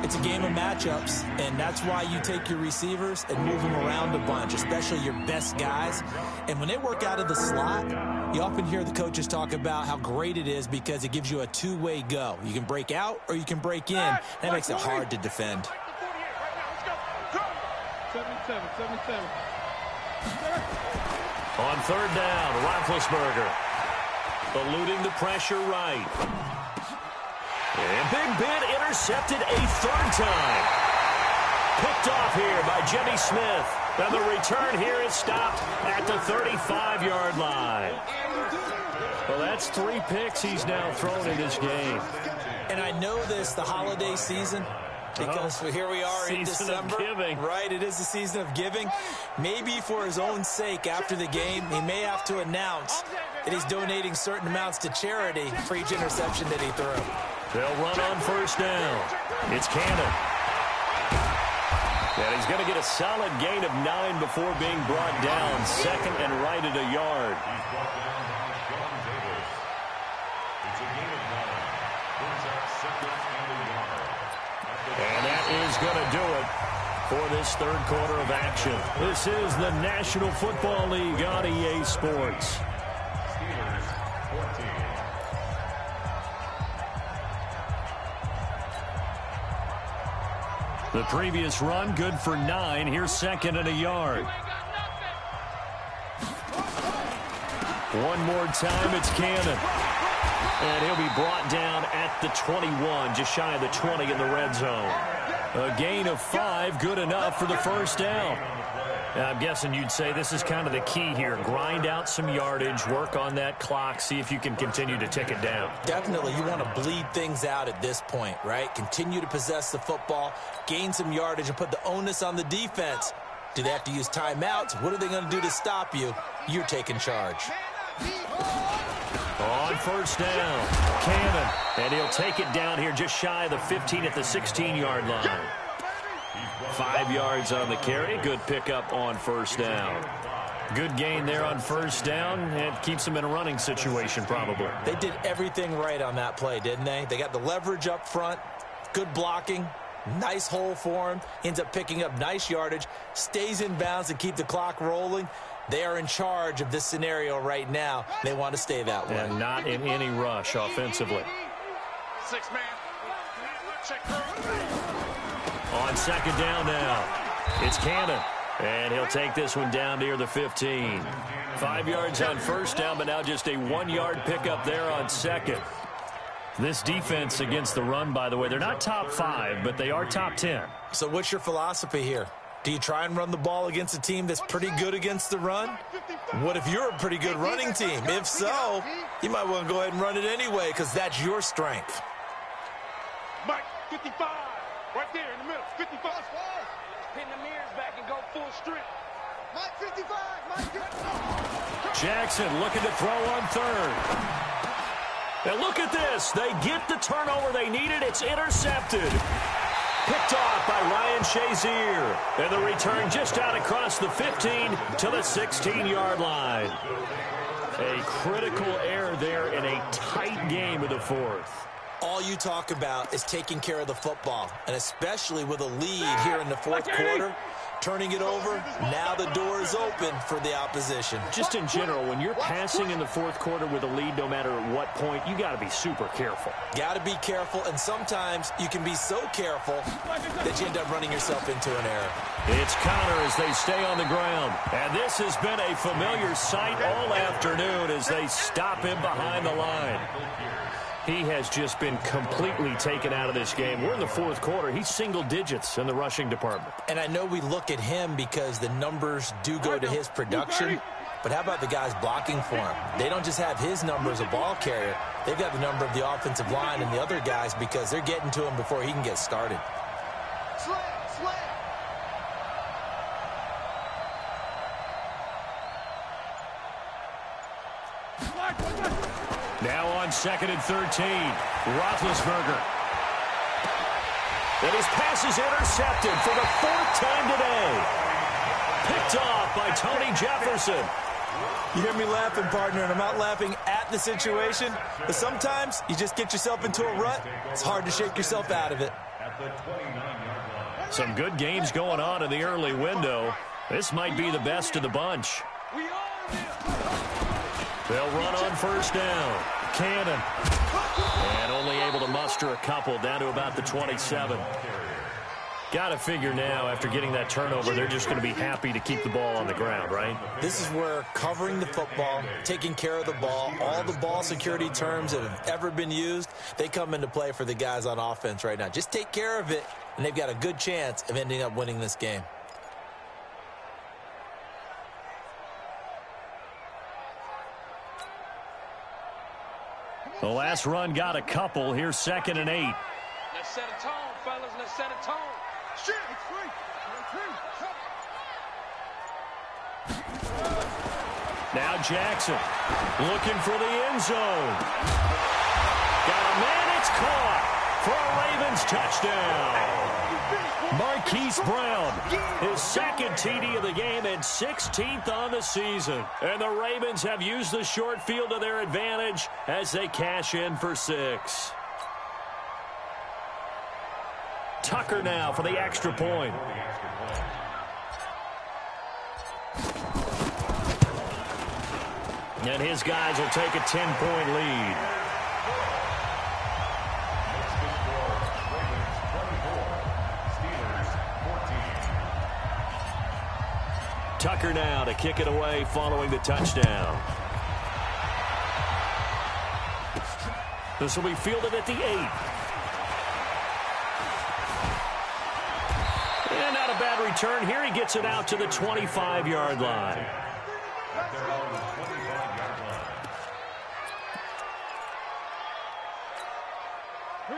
It's a game of matchups, and that's why you take your receivers and move them around a bunch, especially your best guys. And when they work out of the slot, you often hear the coaches talk about how great it is because it gives you a two-way go. You can break out or you can break in. That makes it hard to defend. 77. On 3rd down, Roethlisberger eluding the pressure right. And Big Ben intercepted a 3rd time. Picked off here by Jimmy Smith. And the return here is stopped at the 35-yard line. Well, that's 3 picks he's now thrown in this game. And I know this, the holiday season, because here we are in December. Right, it is the season of giving. Maybe for his own sake after the game, he may have to announce that he's donating certain amounts to charity for each interception that he threw. They'll run on 1st down. It's Cannon. And he's going to get a solid gain of 9 before being brought down. 2nd and right at a yard. And that is going to do it for this 3rd quarter of action. This is the National Football League on EA Sports. The previous run, good for 9. Here's 2nd and a yard. One more time, it's Cannon. And he'll be brought down at the 21, just shy of the 20 in the red zone. A gain of 5, good enough for the 1st down. I'm guessing you'd say this is kind of the key here. Grind out some yardage, work on that clock, see if you can continue to tick it down. Definitely, you want to bleed things out at this point, right? Continue to possess the football, gain some yardage, and put the onus on the defense. Do they have to use timeouts? What are they going to do to stop you? You're taking charge. On 1st down, Cannon, and he'll take it down here just shy of the 15 at the 16-yard line. 5 yards on the carry. Good pickup on 1st down. Good gain there on 1st down. It keeps them in a running situation probably. They did everything right on that play, didn't they? They got the leverage up front, good blocking, nice hole for him. Ends up picking up nice yardage, stays in bounds to keep the clock rolling. They are in charge of this scenario right now. They want to stay that way. And not in any rush offensively. 6-man. Check. On 2nd down now, it's Cannon. And he'll take this one down near the 15. 5 yards on 1st down, but now just a 1-yard pickup there on 2nd. This defense against the run, by the way, they're not top 5, but they are top 10. So what's your philosophy here? Do you try and run the ball against a team that's pretty good against the run? What if you're a pretty good running team? If so, you might want to go ahead and run it anyway because that's your strength. Mike, 55. Right there in the middle. 55. Pin the mirrors back and go full strength. Mike 55. Mike 55. Jackson looking to throw on third. And look at this. They get the turnover they needed. It's intercepted. Picked off by Ryan Shazier. And the return just out across the 15 to the 16-yard line. A critical error there in a tight game of the fourth. All you talk about is taking care of the football, and especially with a lead here in the fourth quarter, turning it over, now the door is open for the opposition. Just in general, when you're passing in the fourth quarter with a lead, no matter at what point, you got to be super careful. Got to be careful, and sometimes you can be so careful that you end up running yourself into an error. It's Connor as they stay on the ground. And this has been a familiar sight all afternoon as they stop him behind the line. He has just been completely taken out of this game. We're in the fourth quarter. He's single digits in the rushing department. And I know we look at him because the numbers do go to his production, but how about the guys blocking for him? They don't just have his number as a ball carrier. They've got the number of the offensive line and the other guys because they're getting to him before he can get started. Now on 2nd and 13, Roethlisberger. And his pass is intercepted for the fourth time today. Picked off by Tony Jefferson. You hear me laughing, partner, and I'm not laughing at the situation, but sometimes you just get yourself into a rut. It's hard to shake yourself out of it. Some good games going on in the early window. This might be the best of the bunch. They'll run on first down. Cannon. And only able to muster a couple down to about the 27. Got to figure now, after getting that turnover, they're just going to be happy to keep the ball on the ground, right? This is where covering the football, taking care of the ball, all the ball security terms that have ever been used, they come into play for the guys on offense right now. Just take care of it, and they've got a good chance of ending up winning this game. The last run got a couple. Here's 2nd and 8. Let's set a tone, fellas. Let's set a tone. Shit. Now Jackson looking for the end zone. Got a man. It's caught for a Ravens touchdown. Marquise Brown, his second TD of the game and 16th on the season. And the Ravens have used the short field to their advantage as they cash in for 6. Tucker now for the extra point. And his guys will take a 10-point lead. Tucker now to kick it away following the touchdown. This will be fielded at the 8. And not a bad return. Here he gets it out to the 25-yard line.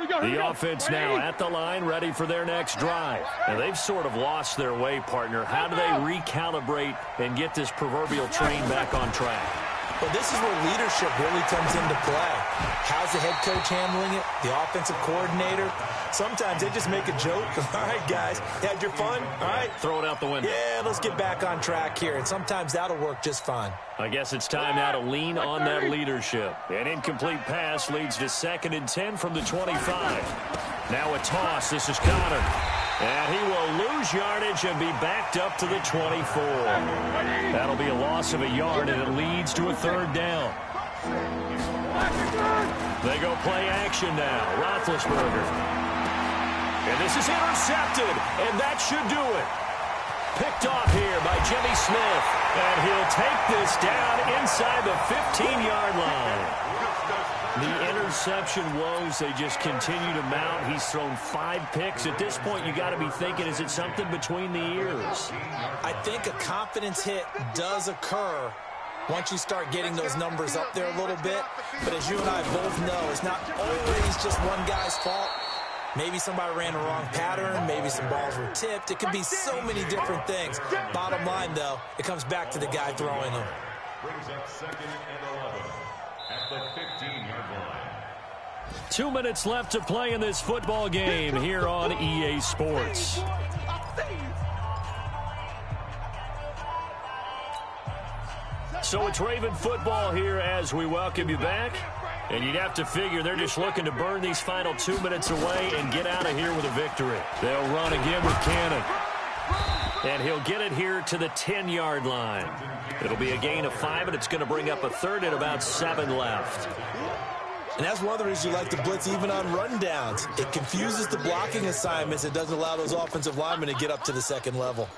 The offense now at the line, ready for their next drive. And they've sort of lost their way, partner. How do they recalibrate and get this proverbial train back on track? Well, this is where leadership really comes into play. How's the head coach handling it? The offensive coordinator? Sometimes they just make a joke. All right, guys, you had your fun? All right. Throw it out the window. Yeah, let's get back on track here. And sometimes that'll work just fine. I guess it's time now to lean on that leadership. An incomplete pass leads to 2nd and 10 from the 25. Now a toss. This is Connor. And he will lose yardage and be backed up to the 24. That'll be a loss of a yard, and it leads to a 3rd down. They go play action now. Roethlisberger. And this is intercepted, and that should do it. Picked off here by Jimmy Smith, and he'll take this down inside the 15-yard line. The interception woes, they just continue to mount. He's thrown 5 picks. At this point, you got to be thinking, is it something between the ears? I think a confidence hit does occur once you start getting those numbers up there a little bit. But as you and I both know, it's not always just one guy's fault. Maybe somebody ran a wrong pattern. Maybe some balls were tipped. It could be so many different things. Bottom line, though, it comes back to the guy throwing them. Brings up 2nd and 11 at the 15-yard line. 2 minutes left to play in this football game here on EA Sports. So it's Raven football here as we welcome you back. And you'd have to figure they're just looking to burn these final 2 minutes away and get out of here with a victory. They'll run again with Cannon. And he'll get it here to the 10-yard line. It'll be a gain of 5, and it's going to bring up a third and about 7 left. And that's one of the reasons you like to blitz even on rundowns. It confuses the blocking assignments. It doesn't allow those offensive linemen to get up to the second level.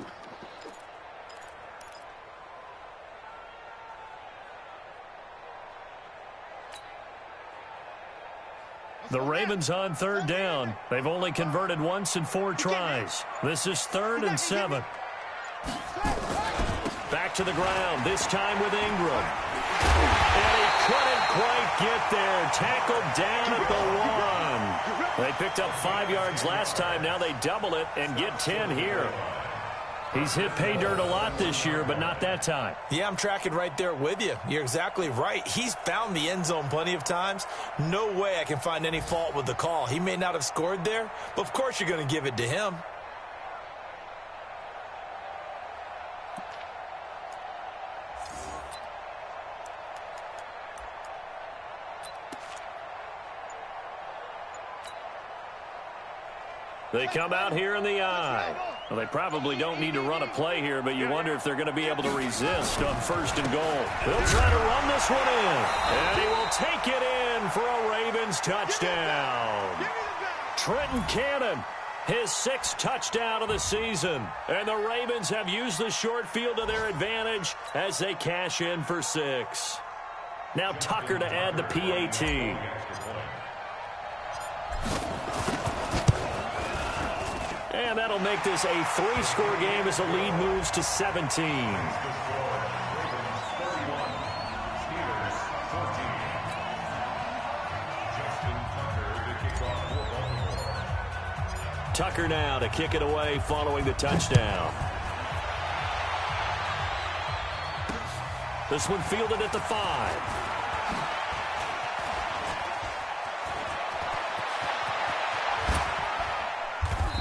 The Ravens on 3rd down. They've only converted once in 4 tries. This is 3rd and 7. Back to the ground, this time with Ingram. And he couldn't quite get there. Tackled down at the 1. They picked up 5 yards last time. Now they double it and get 10 here. He's hit pay dirt a lot this year, but not that time. Yeah, I'm tracking right there with you. You're exactly right. He's found the end zone plenty of times. No way I can find any fault with the call. He may not have scored there, but of course you're going to give it to him. They come out here in the eye. Well, they probably don't need to run a play here, but you wonder if they're going to be able to resist on 1st and goal. They'll try to run this one in, and he will take it in for a Ravens touchdown. Trenton Cannon, his 6th touchdown of the season, and the Ravens have used the short field to their advantage as they cash in for 6. Now Tucker to add the PAT. And that'll make this a 3-score game as the lead moves to 17. Tucker now to kick it away following the touchdown. This one fielded at the 5.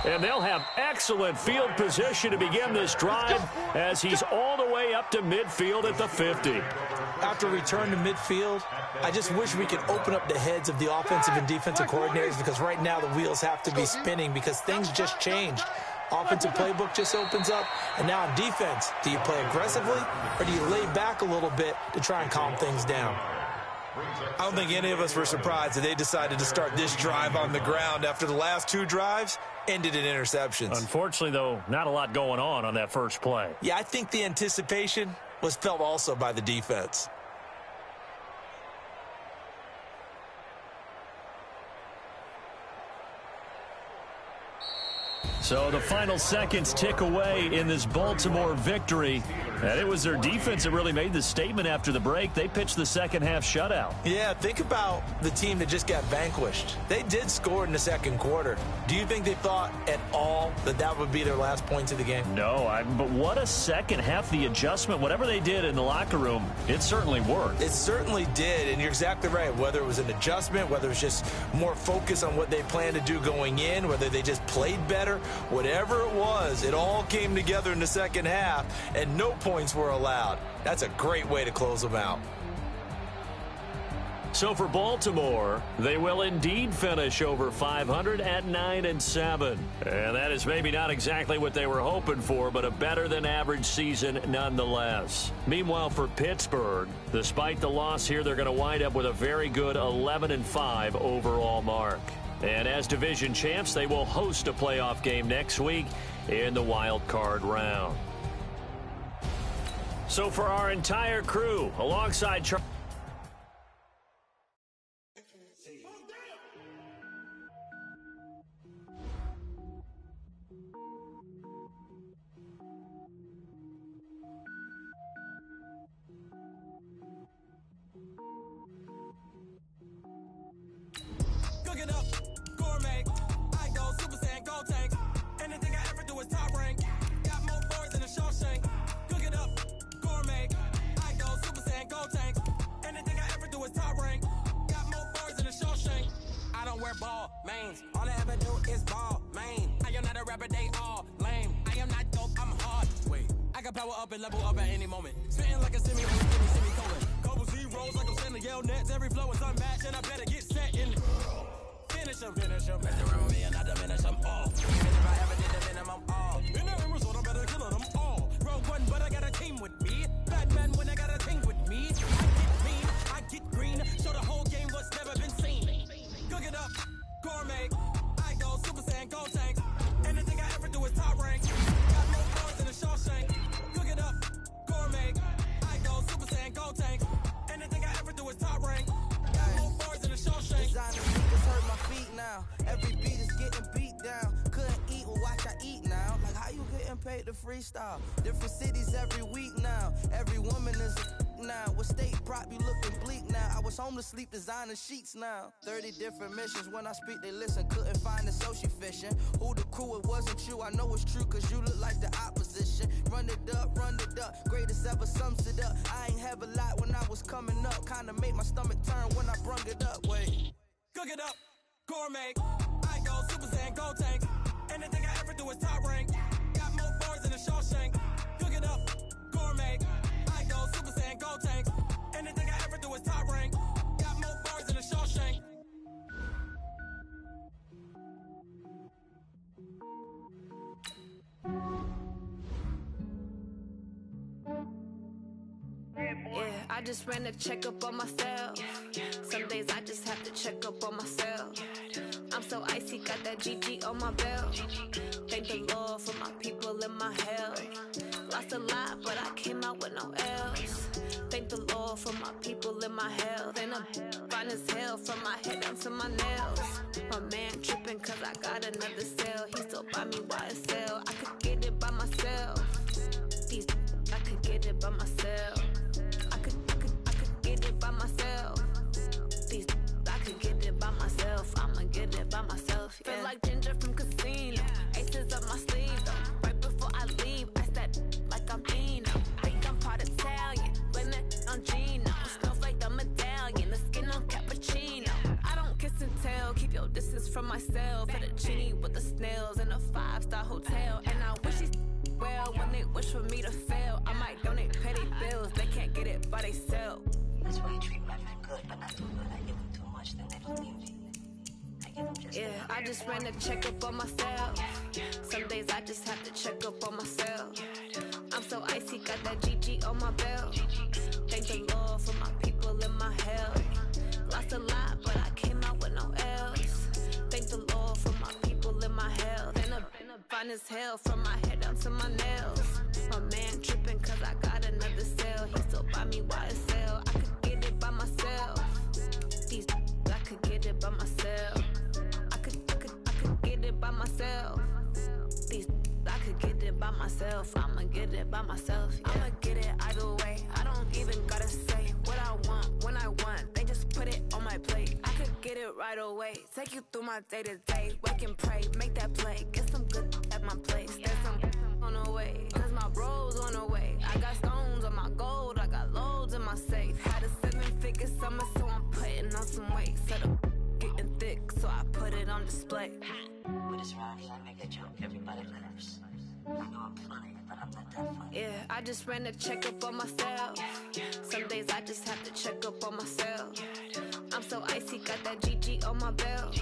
And they'll have excellent field position to begin this drive as he's all the way up to midfield at the 50. After return to midfield, I just wish we could open up the heads of the offensive and defensive coordinators, because right now the wheels have to be spinning because things just changed. Offensive playbook just opens up, and now on defense, do you play aggressively or do you lay back a little bit to try and calm things down? I don't think any of us were surprised that they decided to start this drive on the ground after the last 2 drives ended in interceptions. Unfortunately, though, not a lot going on that first play. Yeah, I think the anticipation was felt also by the defense. So the final seconds tick away in this Baltimore victory. And it was their defense that really made the statement after the break. They pitched the second half shutout. Yeah, think about the team that just got vanquished. They did score in the second quarter. Do you think they thought at all that that would be their last points of the game? No, but what a second half. The adjustment, whatever they did in the locker room, it certainly worked. It certainly did, and you're exactly right. Whether it was an adjustment, whether it was just more focus on what they planned to do going in, whether they just played better, whatever it was, it all came together in the second half, and no points were allowed. That's a great way to close them out. So for Baltimore, they will indeed finish over 500 at 9-7. And that is maybe not exactly what they were hoping for, but a better than average season nonetheless. Meanwhile, for Pittsburgh, despite the loss here, they're going to wind up with a very good 11-5 overall mark. And as division champs, they will host a playoff game next week in the wild card round. So for our entire crew, alongside Charlie. Cook it up, gourmet. I power up and level up at any moment. Spitting like a semicolon. Couple zeros like I'm sending yell nets. Every flow is unmatched and I better get set in. Finish them. Mess around with me and I diminish them all. Even if I ever did the minimum all. In the end result, I better kill them all. Rogue one, but I got a team with me. Batman when I got a team with me. I get mean, I get green. Show the whole game what's never been seen. Cook it up, gourmet. I go Super Saiyan, gold tank. Anything I ever do is top rank. Got more bars than a Shawshank. Cook it up, gourmet. I go Super Saiyan, gold tank. Anything I ever do is top rank. Got more bars than a Shawshank. Designer sneakers hurt my feet now. Every beat is getting beat down. Couldn't eat, well watch I eat now. Like how you getting paid to freestyle? Different cities every week now. Every woman is a now. With state prop, you looking bleak now. I was home to sleep, designer sheets now. 30 different missions. When I speak, they listen. Couldn't find it, so she fishing. Who the crew? It wasn't you. I know it's true, cause you look like the opposition. Run it up. Greatest ever sums it up. I ain't have a lot when I was coming up. Kinda made my stomach turn when I brung it up. Wait. Cook it up, gourmet. I go Super Saiyan, gold tank. Anything I ever do is top rank. Got more bars than a Shawshank. Cook it up, gourmet. I go Super Saiyan, gold tank. Anything I ever do is top rank. Got more bars than a Shawshank. Yeah, I just ran a checkup on myself. Some days I just have to check up on myself. I'm so icy, got that GG on my belt. Thank the Lord for my people in my hell. Lost a lot, but I came out with no L's. Thank the Lord for my people in my hell. Then I'm fine as hell from my head down to my nails. My man tripping cause I got another sale. He still buy me YSL. I could get it by myself. These I could get it by myself. I could get it by myself. These I could get it by myself. I'ma get it by myself. Yeah. Feel like Ginger from Casino. Aces up my sleeve though. Right before I leave, I said like I'm Dino. Think I'm part Italian. Blame it on Gino. Smells like the medallion. The skin on cappuccino. I don't kiss and tell. Keep your distance from myself. For the genie with the snails in a 5-star hotel. And I wish these well when they wish for me to fail. I might donate petty bills. They can't get it by they sell. That's why you treat my men good, but not too good. I give them too much, then they don't need me. I give them just yeah, I just ran a checkup on myself. Some days I just have to check up on myself. I'm so icy, got that GG on my belt. Thank the Lord for my people in my hell. Lost a lot, but I came out with no L's. Thank the Lord for my people in my hell. Then I'm fine as hell from my head down to my nails. My man tripping cause I got another sale. He still buy me YSL. I could get it by myself. These I could get it by myself. I could get it by myself. These I could get it by myself. I'ma get it by myself. Yeah. I'ma get it either way. I don't even gotta say what I want when I want. They just put it on my plate. I could get it right away. Take you through my day to day. Wake and pray, make that play. Get some good at my place. There's some on the way. Cause my bro's on the way. I got stones on my gold. I got loads in my safe. Had a 7-figure summer, so I'm putting on some weight. Set up getting thick, so I put it on display. With this round here, I make a joke, everybody laughs. I know I'm funny, but I'm not that funny. Yeah, I just ran a checkup on myself. Some days I just have to check up on myself. I'm so icy, got that GG on my belt.